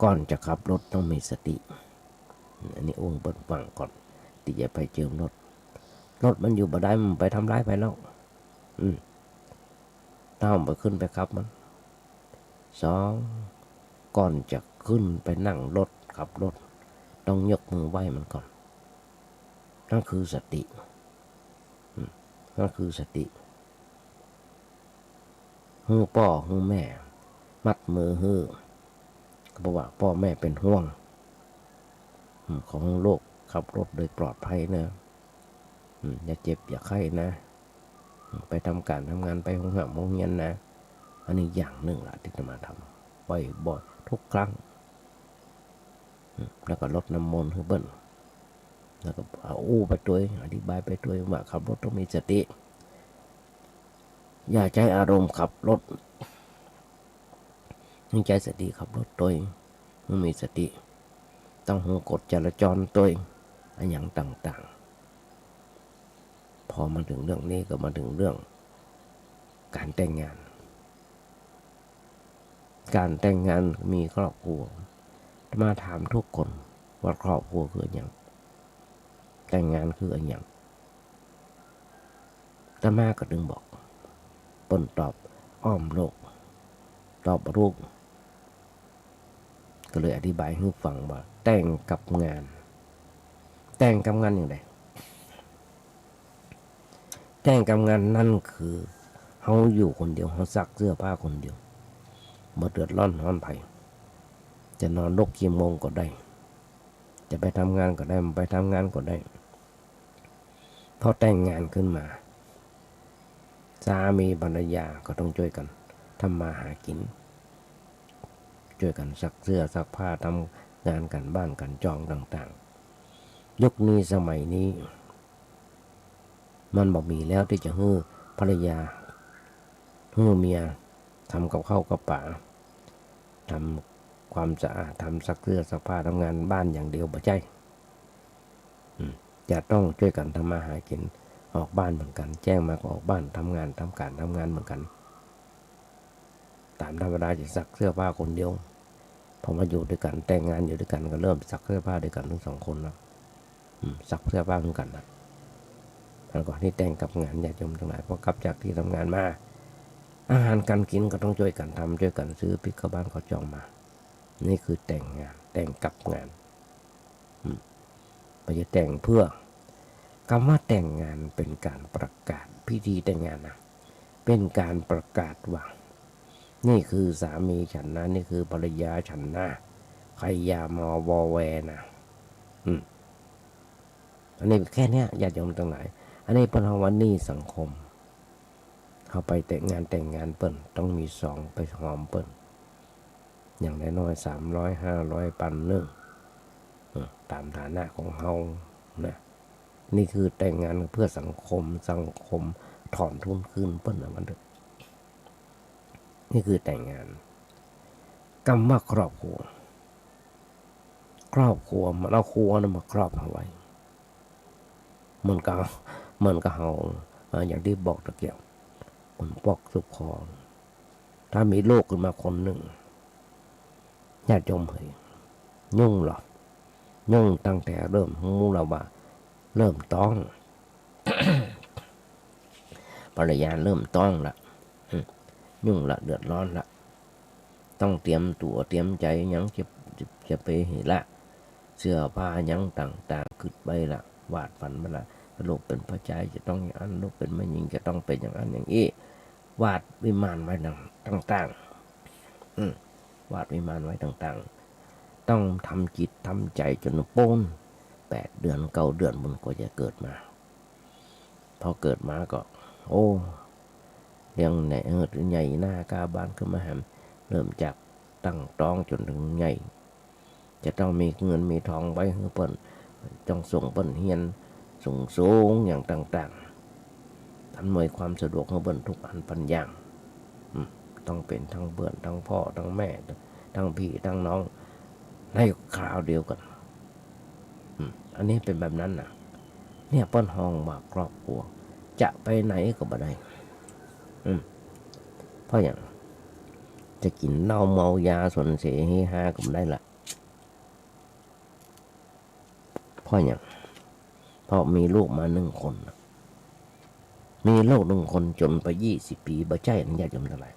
ก่อนจะขับรถต้องมีสติอันนี้เปิดฟังก่อนที่จะไปเจิมรถมันอยู่บ่ได้มันไปทำร้ายไปแล้วถ้าไปขึ้นไปขับมัน2ก่อนจะขึ้นไปนั่งรถขับรถต้องยกมือไหว้มันก่อนนั่นคือสตินั่นคือสติพ่อแม่มัดมือก็บอกว่าพ่อแม่เป็นห่วงของโลกขับรถโดยปลอดภัยนะอย่าเจ็บอย่าไข้นะไปทำงานไปห้องโรงเรียนนะอันนี้อย่างหนึ่งละที่จะมาทำบ่อยทุกครั้งแล้วก็ลดน้ำมนต์เบิ้ลแล้วก็เอาไปตัวอธิบายไปตัวว่าขับรถต้องมีสติอย่าใช้อารมณ์ขับรถใช้สติขับรถตัวมันมีสติต้องหูกฎจราจรตัวอันอย่างต่างๆพอมาถึงเรื่องนี้ก็มาถึงเรื่องการแต่งงานมีครอบครัวมาถามทุกคนว่าครอบครัวคืออย่างแต่งงานคืออย่างแต่มาก็ดึงบอกปนตอบอ้อมโลกตอบรูปก็เลยอธิบายให้ฟังว่าแต่งกับงานอย่างไรแต่งกับงานนั่นคือเขาอยู่คนเดียวเขาซักเสื้อผ้าคนเดียวบ่เดือดร้อนไผจะนอนลกกี่โมงก็ได้จะไปทำงานก็ได้ไปทำงานก็ได้พอแต่งงานขึ้นมาสามีภรรยาก็ต้องช่วยกันทำมาหากินช่วยกันซักเสื้อซักผ้าทำงานกันบ้านกันจองต่างๆยุคนี้สมัยนี้มันบ่มีแล้วที่จะให้ภรรยาให้เมียทำกับข้าวกับป่าทำความสะอาดทำซักเสื้อซักผ้าทำงานบ้านอย่างเดียวบ่ใช่จะต้องช่วยกันทำมาหากินออกบ้านเหมือนกันแจ้งมาก็ออกบ้านทำงานทำการทำงานเหมือนกันตามธรรมดาจะซักเสื้อผ้าคนเดียวพอมาอยู่ด้วยกันแต่งงานอยู่ด้วยกันก็เริ่มซักเสื้อผ้าด้วยกันทั้ง2 คนแล้วซักเสื้อผ้าเหมือนกันนะแล้วก็ที่แต่งกับงานญาติโยมทั้งหลายพอกลับจากที่ทำงานมาอาหารการกินก็ต้องช่วยกันทำช่วยกันซื้อพริกเข้าบ้านเขาจองมานี่คือแต่งงานแต่งกับงาน ไปจะแต่งเพื่อคำว่าแต่งงานเป็นการประกาศพิธีแต่งงานนะเป็นการประกาศว่านี่คือสามีฉันนะนี่คือภรรยาฉันนะใครอย่ามาวอแวนะอันนี้แค่นี้ญาติโยมทั้งหลายอันนี้เป็นวันนี้สังคมเขาไปแต่งงานเปิ้นต้องมีสองไปหอมเปิ้นอย่างน้อย300 500ปันหนึ่งตามฐานะของเฮานะนี่คือแต่งงานเพื่อสังคมถอนทุนคืนเปิ้นนะมันนี่คือแต่งงานคำว่าครอบครัวมันเอาครัวนั้นมาครอบเอาไว้มันก็เฮาอย่างที่บอกตะเกียบมันปอกสุกคอถ้ามีโรคขึ้นมาคนหนึ่งญาติโยมเฮ้ยยุ่งหรอยุ่งตั้งแต่เริ่มมูเราว่าเริ่มต้อง ภรรยาเริ่มต้องละยุ่งละเดือดร้อนละต้องเตรียมตัวเตรียมใจยังจะไปเห็นละเสื้อผ้ายังต่างๆขึ้นไปละวาดฝันมาละลูกเป็นพระชายจะต้องอย่างนั้นลูกเป็นแม่หญิงจะต้องเป็นอย่างนั้นอย่างนี้วาดวิมานไว้ต่างๆวาดวิมานไว้ต่างๆต้องทำจิตทำใจจนโป้น8 เดือน9 เดือนมันก็จะเกิดมาพอเกิดมาก็โอ้เลี้ยงไหนหรือใหญ่หน้ากาบานขึ้นมาแหมเริ่มจากตั้งต้องจนถึงใหญ่จะต้องมีเงินมีทองไว้ให้เปิ้นต้องส่งเปิ้นเฮียนสูงอย่างต่างๆอำนวยความสะดวกให้เปิ้นทุกอันปัญญาต้องเป็นทั้งเพื่อนทั้งพ่อทั้งแม่ทั้งพี่ทั้งน้องในคราวเดียวกันอันนี้เป็นแบบนั้นนะเนี่ยเปิ้นห้องว่าครอบครัวจะไปไหนก็บ่ได้เพราะอย่างจะกินเหล้าเมายาสนเสเฮฮาก็ไม่ได้ละเพราะอย่างเพราะมีลูกมา1 คนมีลูก1 คนจนไป20 ปีบ่ใจอนุญาตยมเท่าไหร่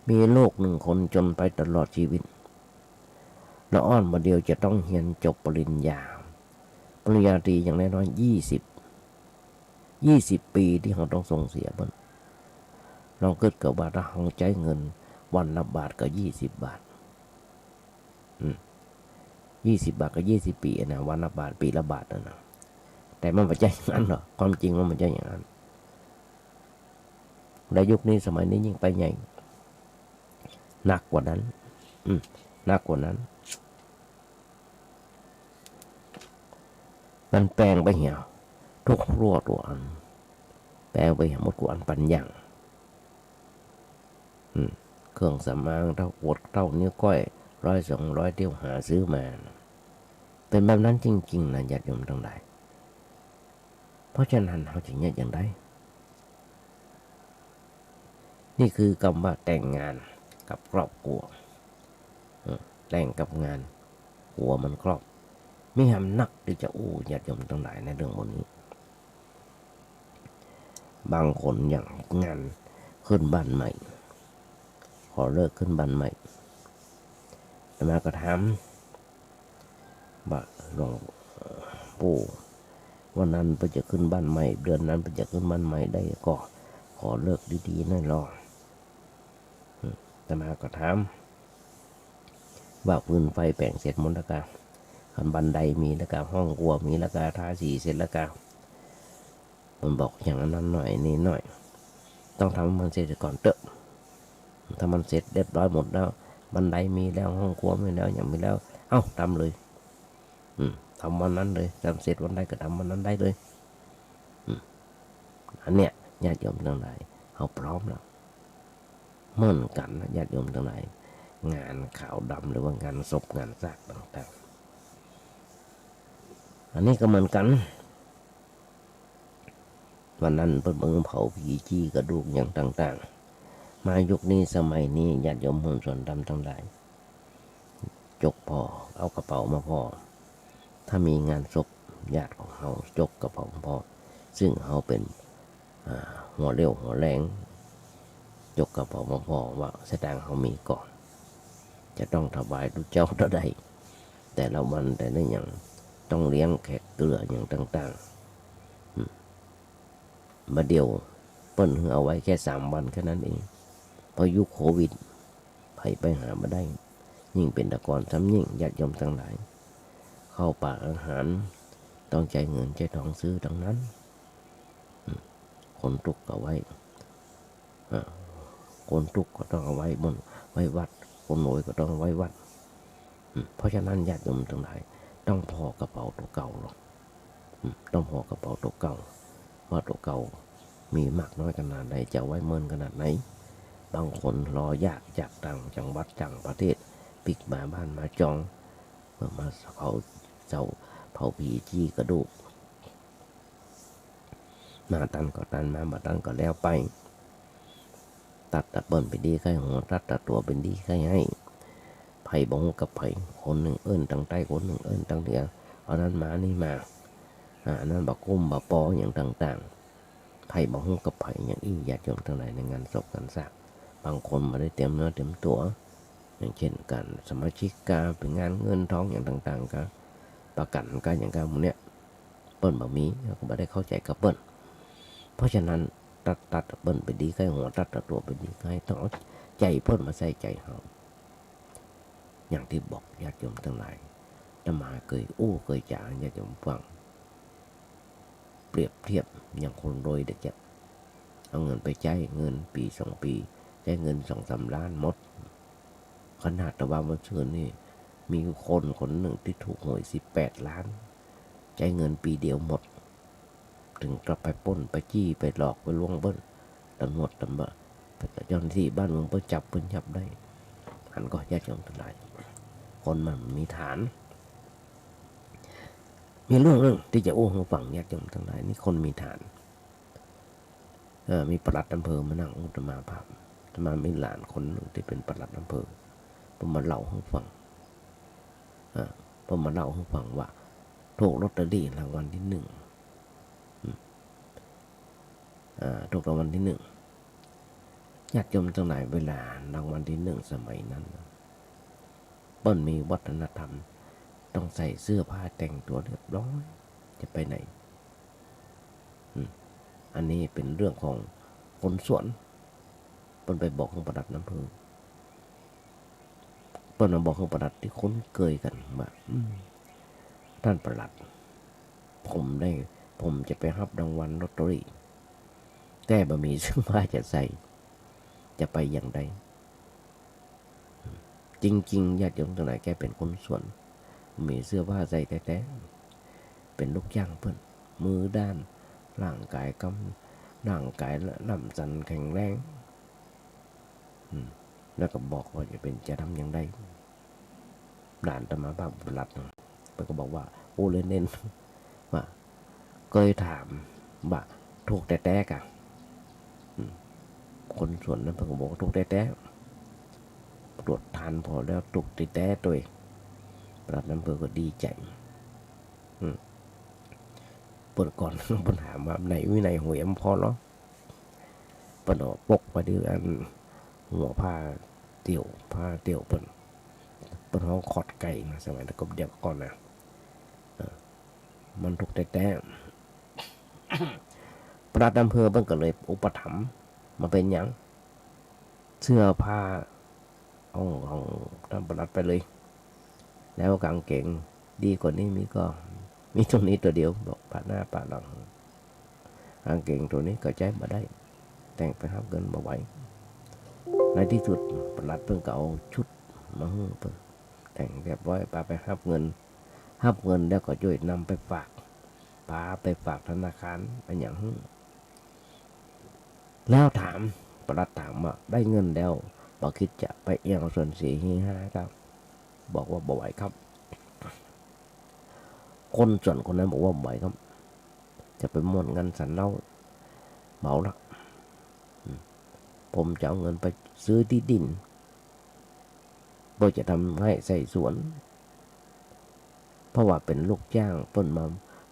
มีลูก1 คนจนไปตลอดชีวิตแล้วอ้อนมาเดียวจะต้องเรียนจบปริญญาตรีอย่างน้อย20 ปีที่เขาต้องส่งเสียเพิ่นลองเกิดกับว่าถ้าเขาใช้เงินวันละบาทก็20 บาท20 บาทก็20 ปีนะวันละบาทปีละบาทนะแต่มันไม่ใช่อย่างนั้นหรอกความจริงมันไม่ใช่อย่างนั้นและยุคนี้สมัยนี้ยิ่งไปใหญ่หนักกว่านั้นหนักกว่านั้นมันแปลงไปเหี่ยวทุกรั่วตัวอันแปลงไปหมดกว่าอันปัญญาเครื่องสำอางเท่าปวดเท่านิ้วก้อย100 200เที่ยวหาซื้อมาเป็นแบบนั้นจริงๆนะญาติโยมทั้งหลายเพราะฉะนั้นเขาจะเนี่ยอย่างไรนี่คือคำว่าแต่งงานกับครอบครัวแต่งกับงานหัวมันครอบไม่ทำนักที่จะอู้ญาติโยมทั้งหลายในเรื่องพวกนี้บางคนอย่างงานขึ้นบ้านใหม่ขอเลิกขึ้นบ้านใหม่แต่มาก็ถามว่าหลวงปู่วันนั้นไปจะขึ้นบ้านใหม่เดือนนั้นไปจะขึ้นบ้านใหม่ได้ก็ขอเลิกดีๆนั่นหรอแต่มาก็ถามว่าฟืนไฟแปลงเสร็จหมดแล้วกันคันบันไดมีแล้วกันห้องครัวมีแล้วกันทาสีเสร็จแล้วกันมันบอกอย่างนั้นหน่อยนี่หน่อยต้องทำมันเสร็จก่อนเตอะถ้ามันเสร็จเรียบร้อยหมดแล้วบันไดมีแล้วห้องครัวมีแล้วอย่างมีแล้วเอ้าทำเลยทำวันนั้นเลยทำเสร็จวันใดก็ทำวันนั้นได้เลยอันเนี้ยญาติโยมทั้งหลายเขาพร้อมแล้วเหมือนกันนะญาติโยมทั้งหลายงานขาวดำหรือว่างานศพงานซากต่างๆอันนี้ก็เหมือนกันวันนั้นเปิดเบิ่งเผาผีจี้กระดูกอย่างต่างๆมายุคนี้สมัยนี้ญาติโยมมวลชนดำทั้งหลายจกพอเอากระเป๋ามาพอถ้ามีงานศพญาติของเขาจกกระเป๋าพอซึ่งเขาเป็นหัวเร็วหัวแรงจกกระเป๋ามาพอว่าแสดงเขามีก่อนจะต้องถวายดูเจ้าเท่าใดแต่ละวันแต่ละอย่าง ต้องเลี้ยงแขกเกลืออย่างต่างๆมาเดียวเปิ้นเอาไว้แค่3 วันแค่นั้นเองพอยุคโควิดไปหามาได้ยิ่งเป็นตะกอนซ้ำยิ่งญาติโยมทั้งหลายเข้าปากอาหารต้องใจเงินใจทองซื้อทั้งนั้นคนทุกข์ก็ไว้คนทุกข์ก็ต้องเอาไว้บนไว้วัดคนรวยก็ต้องไว้วัดเพราะฉะนั้นญาติโยมทั้งหลายต้องพอกระเป๋าตัวเก่าหรอกต้องพอกระเป๋าตัวเก่าว่าตัวเก่ามีมากน้อยขนาดไหนจะไว้เมินขนาดไหนบางคนรอยากจากต่างจังหวัดต่างประเทศปิกมาบ้านมาจองมาเผาผีจี้กระดูกมาตันก็ตันมาบัตันก็แล้วไปตัดเปิ้นเป็นดีใครหัวตัดตัวเป็นดีใครให้ไผ่บงกับไผ่คนหนึ่งเอิ้นตั้งใต้คนหนึ่งเอิ้นตั้งเหนือเอานั้นมานี่มานั้นบักกุ้มบักปออย่างต่างๆไผ่บงกับไผ่อย่างอี้ญาติโยมทั้งหลายในงานศพงานสักบางคนมาได้เตรียมเนื้อเตรียมตัวอย่างเช่นการสมาชิกการเป็นงานเงินทองอย่างต่างๆก็ประกันการอย่างการพวกเนี้ยเปิ้นบ่มีก็ไม่ได้เข้าใจกับเปิ้นเพราะฉะนั้นตัดเปิ้นไปดีใครหัวตัดตัวไปดีใครต้องเอาใจเปิ้นมาใส่ใจเขาอย่างที่บอกญาติโยมทั้งหลายจะมาเคยจ่าญาติโยมฟังเปรียบเทียบอย่างคนรวยเด็กจะเอาเงินไปใช้เงินปี2 ปีใช้เงิน2-3 ล้านหมดขนาดตะวันวันเชิญนี่มีคนหนึ่งที่ถูกหวย18 ล้านใช้เงินปีเดียวหมดถึงกลับไปปล้นไปจี้ไปหลอกไปลวงเบิ้ลตำรวจเจ้าหน้าที่บ้านเมืองเปิ้นจับได้หันก็ญาติโยมทั้งหลายคนมันมีฐานมีเรื่องที่จะโอ้ให้ฟังญาติโยมทั้งหลายนี่คนมีฐานมีปลัดอำเภอมานั่งอุตมาภาพมามีหลานคนหนึ่งที่เป็นปลัดอำเภอผมมาเล่าให้ฟังผมมาเล่าให้ฟังว่าถูกลอตเตอรี่รางวัลที่ 1ถูกรางวัลที่ 1ญาติโยมทั้งหลายเวลารางวัลที่ 1สมัยนั้นเปิ้นมีวัฒนธรรมต้องใส่เสื้อผ้าแต่งตัวเรียบร้อยจะไปไหนอันนี้เป็นเรื่องของคนสวนเปิ้นไปบอกของประดับน้ำพึ่งเปิ้นมาบอกของประดับที่คุ้นเคยกันว่าท่านประหลัดผมจะไปรับรางวัลลอตเตอรี่แต่บ่มีเสื้อผ้าจะใส่จะไปอย่างใดจริงๆญาติโยมทั้งหลายแกเป็นคนสวนมีเสื้อผ้าใส่แต่เป็นลูกจ้างเพิ่นมือด้านร่างกายลำสันแข็งแรงแล้วก็บอกว่าจะทำอย่างไรด่านตมาภาพรัดเพิ่นก็บอกว่าโอ้เลยเน้นว่าเคยถามว่าถูกแต่กันคนส่วนนั้นเพิ่นก็บอกถูกแต่ตรวจทานพอแล้วถูกแต่ตัวปลัดนั้นเพิ่นก็ดีใจเปิดก่อนปัญหาว่าในวินัยหวยพอเนาะเปิ้นเอาปกไปดิอันหัวผ้าเตี่ยวเปิ้นห้องขอดไก่นะสมัยตะกบเดียวก่อนนะมันถูกแต่ปลัดอำเภอเพิ่นก็เลยอุปถัมภ์มาเป็นหยังเสื้อผ้าของท่านปลัดไปเลยแล้วกางเกงดีกว่านี้มีตรงนี้ตัวเดียวบอกปาหน้าปาหลังกางเกงตัวนี้ก็ใช้มาได้แต่งไปรับเงินมาไว้ในที่สุดปลัดเพิ่งก็เอาชุดมาให้เพิ่นแต่งเรียบร้อยปาไปรับเงินแล้วก็ช่วยนำไปฝากธนาคารไปอย่างแล้วปลัดถามว่าได้เงินแล้วบอกคิดจะไปเอียงส่วน4-5ครับบอกว่าบ่ไหวครับคนส่วนคนนั้นบอกว่าบ่ไหวครับจะไปม่วนเงินสันเล่าเมาละผมจะเอาเงินไปซื้อที่ดินเพื่อจะทำให้ใส่สวนเพราะว่าเป็นลูกจ้างเปิ้นมา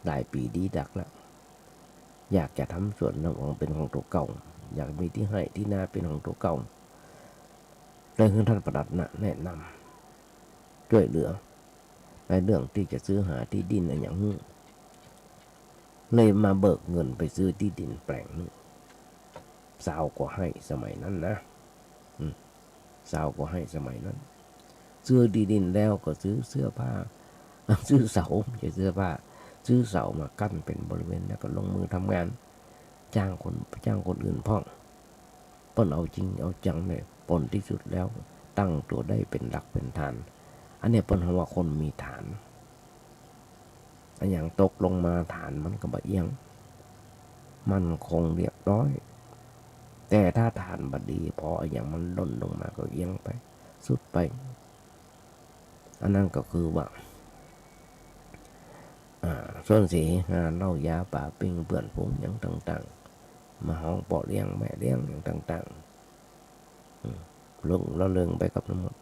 หลายปีดีดักแล้วอยากจะทำสวนน้ำของเป็นของตัวเก่าอยากมีที่ให้ที่นาเป็นของตัวเก่าเลยให้ท่านประหลัดแนะนำช่วยเหลือ ในเรื่องที่จะซื้อหาที่ดินอะไรอย่างนี้เลยมาเบิกเงินไปซื้อที่ดินแปลงนี้สาวก็ให้สมัยนั้นนะสาวก็ให้สมัยนั้นซื้อที่ดินแล้วก็ซื้อเสื้อผ้าซื้อเสาไม่ใช่เสื้อผ้าซื้อเสามากั้นเป็นบริเวณแล้วก็ลงมือทำงานจ้างคนอื่นพ่องเปิ้นเอาจริงเอาจังเนี่ยผลที่สุดแล้วตั้งตัวได้เป็นหลักเป็นฐานอันนี้เปิ้นว่าคนมีฐานอันอย่างตกลงมาฐานมันก็บ่เอียงมันคงเรียบร้อยแต่ถ้าฐานบดีพออย่างมันล่นลงมาก็เอียงไปสุดไปอันนั้นก็คือว่าส่วนสีเหล้ายาป่าปิ้งเปื่อนผงอย่างต่างๆมาห้องปอเลี้ยงแม่เลี้ยงอย่างต่างๆลงละเลงไปกับทั้งหมด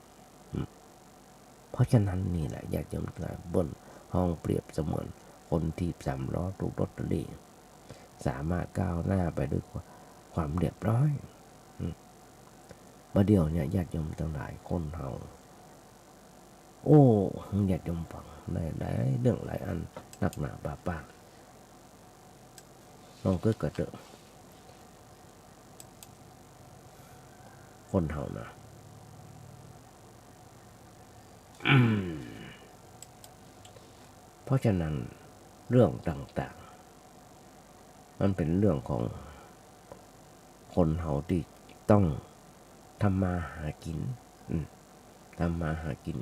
เพราะฉะนั้นนี่แหละอยากจะมาบนห้องเปรียบเสมือนคนที่3 ล้อถูกลอตเตอรี่สามารถก้าวหน้าไปด้วยความเรียบร้อยประเดี๋ยวเนี่ยญาติโยมทั้งหลายคนเฮาโอ้ญาติโยมฟังหลายเรื่องหลายอันหนักหนาป่าลองก็เจอคนเฮานะเพราะฉะนั้นเรื่องต่างๆมันเป็นเรื่องของคนเฮาที่ต้องทำมาหากินทำมาหากิน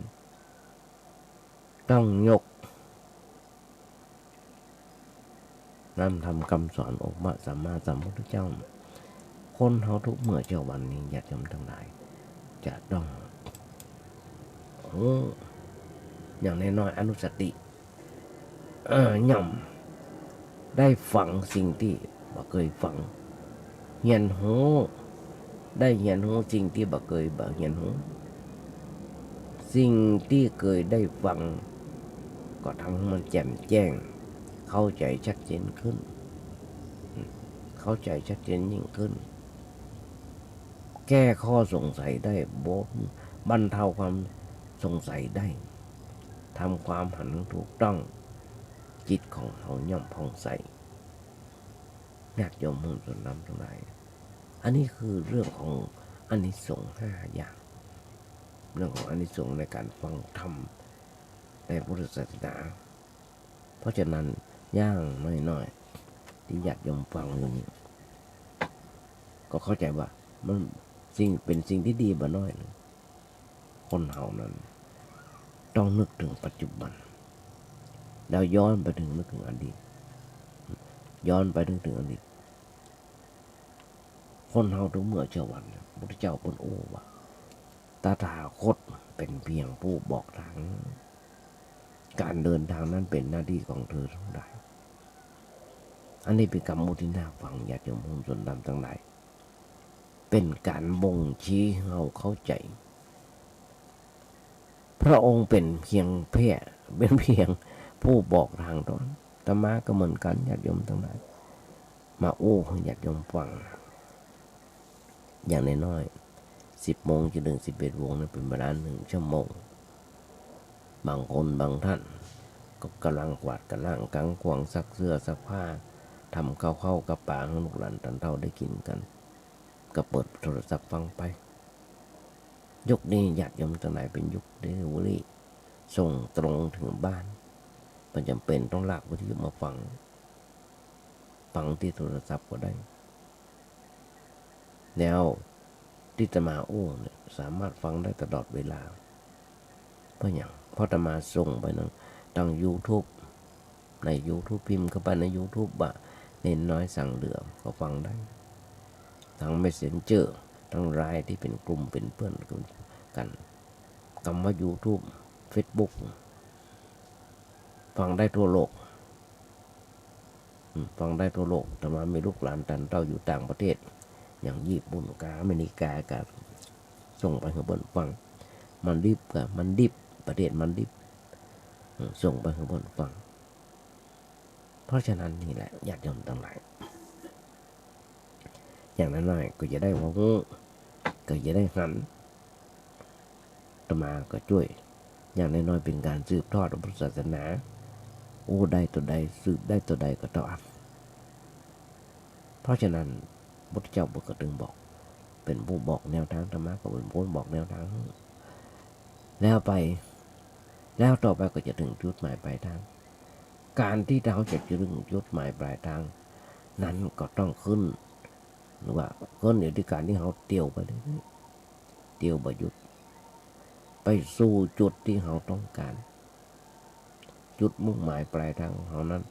ต้องยกนำทำคำสอนองค์พระสัมมาสัมพุทธเจ้าคนเฮาทุกเมื่อเจ้าวันนี้ญาติโยมทั้งหลายจะต้องอย่างน้อยๆอนุสติย่อมได้ฟังสิ่งที่บ่เคยฟังเฮียนหูได้เฮียนหูสิ่งที่บ่เคยเฮียนหูสิ่งที่เคยได้ฟังก็ทำให้มันแจ่มแจ้งเข้าใจชัดเจนขึ้นเข้าใจชัดเจนยิ่งขึ้นแก้ข้อสงสัยได้บรรเทาความสงสัยได้ทำความหันถูกต้องจิตของเขาย่อมผ่องใสญาติโยมมุ่งส่วนน้ำทั้งหลายอันนี้คือเรื่องของอานิสงส์5 อย่างเรื่องของอานิสงส์ในการฟังธรรมในพุทธศาสนาเพราะฉะนั้นย่างน้อยๆที่ญาติโยมฟังอยู่นี้ก็เข้าใจว่ามันเป็นสิ่งที่ดีบ่น้อยคนเฮานั้นต้องนึกถึงปัจจุบันแล้วย้อนไปถึงนึกถึงอดีตย้อนไปนึกถึงอดีตคนเฮาทุกเมื่อเจ้าวันพระพุทธเจ้าเป็นโอว่าตถาคตเป็นเพียงผู้บอกทางการเดินทางนั้นเป็นหน้าที่ของเธอทั้งหลายอันนี้เป็นคำมุทินาฟังญาติโยมผู้ส่วนดำทั้งหลายเป็นการบ่งชี้ให้เราเข้าใจพระองค์เป็นเพียงผู้บอกทางตอนธรรมะก็เหมือนกันญาติโยมทั้งหลายมาโอ้ญาติโยมฟังอย่างน้อยๆ10 โมงจนถึง11 โมงนั้นเป็นเวลา1 ชั่วโมงบางคนบางท่านก็กำลังกวาดกำลังกังขวางซักเสื้อซักผ้าทำข้าวเข้ากับปลาให้ลูกหลานตันเท่าได้กินกันก็เปิดโทรศัพท์ฟังไปยุคนี้ญาติโยมทั้งหลายเป็นยุคเดลิเวอรี่ส่งตรงถึงบ้านมันจำเป็นต้องลากวิทยุมาฟังที่โทรศัพท์ก็ได้แล้วที่จะมาเนี่ยสามารถฟังได้ตลอดเวลาเพราะจะมาส่งไปทาง YouTube ใน YouTube พิมพ์เข้าไปใน YouTube เน้นน้อยสั่งเหลือก็ฟังได้ทาง Messenger ทางไลน์ที่เป็นกลุ่มเป็นเพื่อนกันคำว่า YouTube Facebook ฟังได้ทั่วโลกแต่มามีลูกหลานตันเต้าอยู่ต่างประเทศอย่างญี่ปุ่นกับอเมริกากับส่งไปให้เพิ่นฟังมันดิบประเทศมันดิบส่งไปให้เพิ่นฟังเพราะฉะนั้นนี่แหละญาติโยมทั้งหลายอย่างน้อยๆก็จะได้ว่าก็จะได้หันตมาก็ช่วย อย่างน้อยๆเป็นการสืบทอดพระพุทธศาสนาโอ้ได้ตัวใดสืบได้ตัวใดก็ต้องเพราะฉะนั้นพุทธเจ้าก็ถึงบอกเป็นผู้บอกแนวทางธรรมะก็เป็นผู้บอกแนวทางแล้วไปแล้วต่อไปก็จะถึงจุดหมายปลายทางการที่เราจะถึงจุดหมายปลายทางนั้นก็ต้องขึ้นหรือว่าขึ้นอยู่ที่การที่เราเตี่ยวไปเรื่อยๆเตี่ยวประยุทธ์ไปสู่จุดที่เราต้องการจุดมุ่งหมายปลายทางของเรานั้น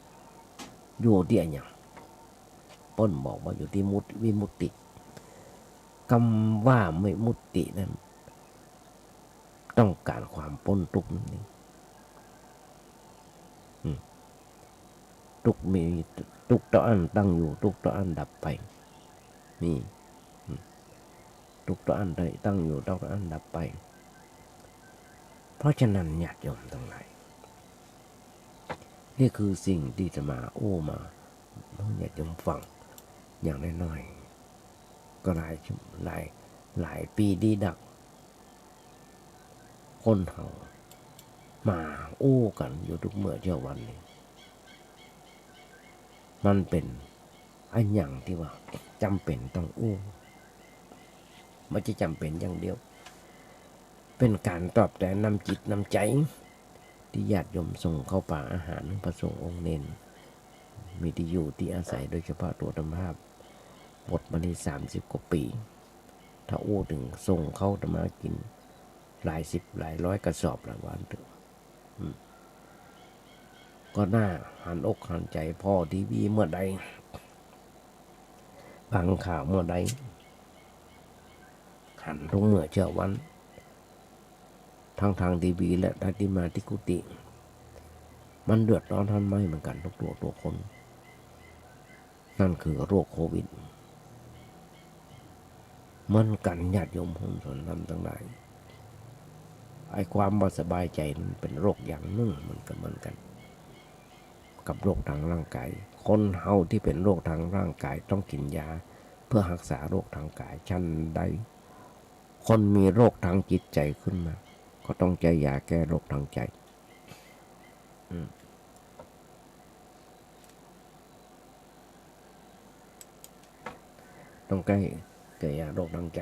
อยู่ที่อะไรอย่างป้นบอกว่าอยู่ที่วิมุตติคำว่าไม่มุตตินั้นต้องการความพ้นทุกข์นั่นเองทุกข์มีทุกข์ต่ออันตั้งอยู่ทุกข์ต่ออันดับไปมีทุกข์ต่ออันใดตั้งอยู่ทุกข์ต่ออันดับไปเพราะฉะนั้นญาติโยมทั้งหลายนี่คือสิ่งที่จะมาโอ้มาญาติโยมฟังอย่างน้อยๆก็หลายปีดีดักคนเฮามาโอ้กันอยู่ทุกเมื่อเช้าวันนี้มันเป็นอันอย่างที่ว่าจำเป็นต้องโอ้ไม่ใช่จำเป็นอย่างเดียวเป็นการตอบแทนน้ำจิตน้ำใจที่ญาติโยมส่งเข้าป่าอาหารพระสงฆ์องค์เน้นมีที่อยู่ที่อาศัยโดยเฉพาะตัวธรรมภาพหมดมาใน30 กว่าปีถ้าโอ้ถึงส่งเข้าธรรมากินหลายสิบหลายร้อยกระสอบละวันถึงก็น่าหันอกหันใจพ่อทีวีเมื่อใดฟังข่าวเมื่อใดหันทุกเมื่อเช้าวันทางทีวีและที่มาที่กุฏิมันเดือดร้อนท่านไม่เหมือนกันทุกตัวคนนั่นคือโรคโควิดมันกันญาติโยมพุทธศาสนาทั้งหลายไอ้ความบ่สบายใจมันเป็นโรคอย่างหนึ่งมันก็เหมือนกันกับโรคทางร่างกายคนเฮาที่เป็นโรคทางร่างกายต้องกินยาเพื่อรักษาโรคทางกายชั้นใดคนมีโรคทางจิตใจขึ้นมาก็ต้องใจยาแก้โรคทางใจต้องแก้ยาโรคทางใจ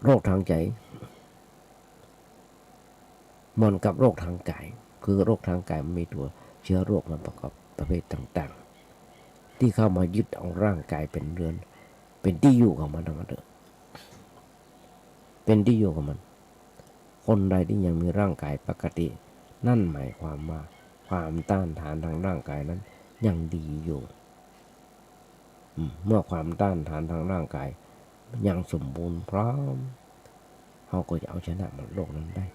โรคทางใจมันกับโรคทางกายคือโรคทางกายมันมีตัวเชื้อโรคมาประกอบประเภทต่างๆที่เข้ามายึดเอาร่างกายเป็นเรือนเป็นที่อยู่ของมันทั้งหมดเป็นที่อยู่ของมันคนใดที่ยังมีร่างกายปกตินั่นหมายความว่าความต้านทานทางร่างกายนั้นยังดีอยู่เมื่อความต้านทานทางร่างกายยังสมบูรณ์พร้อมเขาก็จะเอาชนะมันโรคนั้นได้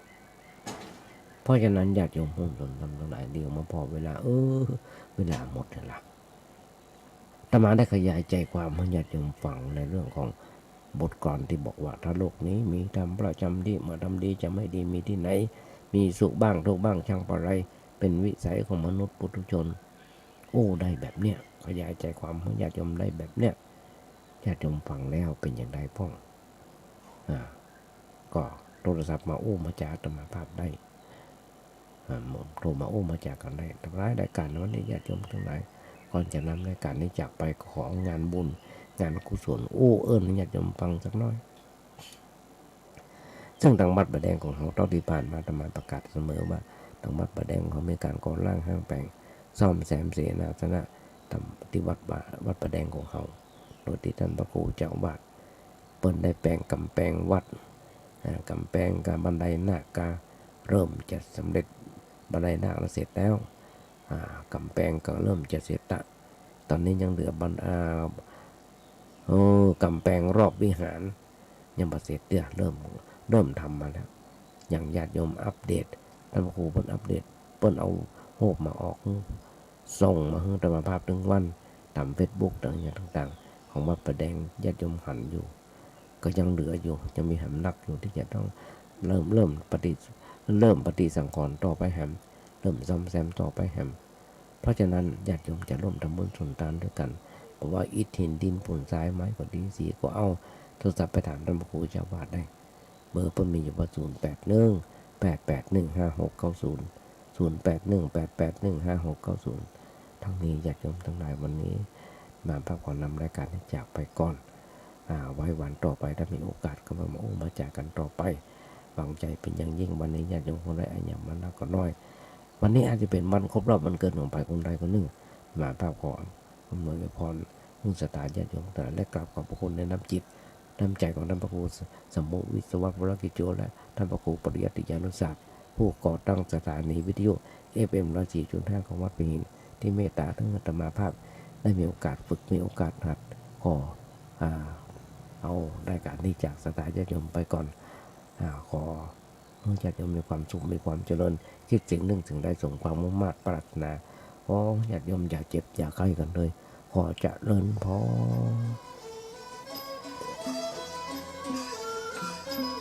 เพราะฉะนั้นญาติโยมพุทธศาสนาทั้งหลายเดียวมาพอเวลาเวลาหมดแล้วล่ะอาตมาได้ขยายใจความให้ญาติโยมฟังในเรื่องของบทกลอนที่บอกว่าถ้าโลกนี้มีธรรมประจำที่เมื่อทำดีจะไม่ดีมีที่ไหนมีสุขบ้างทุกข์บ้างช่างปะไรเป็นวิสัยของมนุษย์ปุถุชนโอ้ได้แบบเนี้ยขยายใจความให้ญาติโยมได้แบบเนี้ยญาติโยมฟังแล้วเป็นอย่างไรพ่องก็โทรศัพท์มาโอ้มาจากอาตมาภาพได้โทรมาโอ้มาจากกันได้ทำร้ายรายการวันนี้ญาติโยมทั้งหลายก่อนจะนำรายการนี้จากไปของานบุญงานกุศลญาติโยมฟังสักน้อยซึ่งทางวัดประแดงของเขาตอนที่ผ่านมาอาตมาประกาศเสมอว่าทางวัดประแดงเขามีการก่อร่างห้างแปลงซ่อมแซมเสนาสนะทำที่วัดประแดงของเขาโดยที่ท่านพระครูเจ้าวาดเปิดได้แปลงกำแพงวัดกำแพงกับบันไดนาคกาเริ่มจะสำเร็จบันไดนาคเสร็จแล้วกำแพงก็เริ่มจะเสร็จตอนนี้ยังเหลือกำแพงรอบวิหารยังประเสร็จเริ่มทำมาแล้วอย่างญาติโยมอัปเดตท่านพระครูเพิ่นอัปเดตเพิ่นเอาโฮบมาออกส่งมาให้ธรรมภาพถึงวันทำเฟซบุ๊กต่างๆของวัดประแดงญาติโยมหันอยู่ก็ยังเหลืออยู่จะมีแหมนักอยู่ที่จะต้องเริ่มปฏิสังขรณ์ต่อไปแหมเริ่มซ่อมแซมต่อไปแหมเพราะฉะนั้นญาติโยมจะร่วมทำบุญสุนทานด้วยกันเพราะว่าอิฐหินดินปูนทรายไม้ก็ดีสีก็เอาโทรศัพท์ไปถามท่านพระครูเจ้าวาดได้เบอร์เพิ่นมีอยู่ว่า081 ทั้งนี้ญาติโยมทั้งหลายวันนี้มาพักผ่อนนำรายการให้จากไปก่อนไว้วันต่อไปถ้ามีโอกาสก็มามาจากกันต่อไปหวังใจเป็นอย่างยิ่งวันนี้ญาติโยมคนใดอาอย่างมันก็น้อยวันนี้อาจจะเป็นวันครบรอบวันเกิดของไปคนใดคนหนึ่งมาพักผ่อนอำนวยพรมุ่งสถานญาติโยมแต่และกราบขอบพระคุณในน้ำจิตน้ำใจของท่านพระครูสมมุติวิศววรกิจโจและท่านพระครูปริยัติยานุศาสตร์ผู้ก่อตั้งสถานีวิทยุ FM 104.5ของวัดปีหินที่เมตตาทั้งอาตมาภาพได้มีโอกาสฝึกมีโอกาสหัดขอเอารายการนี้จากสถานญาติโยมไปก่อนขอให้ญาติโยมมีความสุขมีความเจริญคิดสิ่งหนึ่งถึงได้สมความมุ่งมั่นปรารถนาขอญาติโยมอย่าเจ็บอย่าไข้กันเลยขอเจริญพร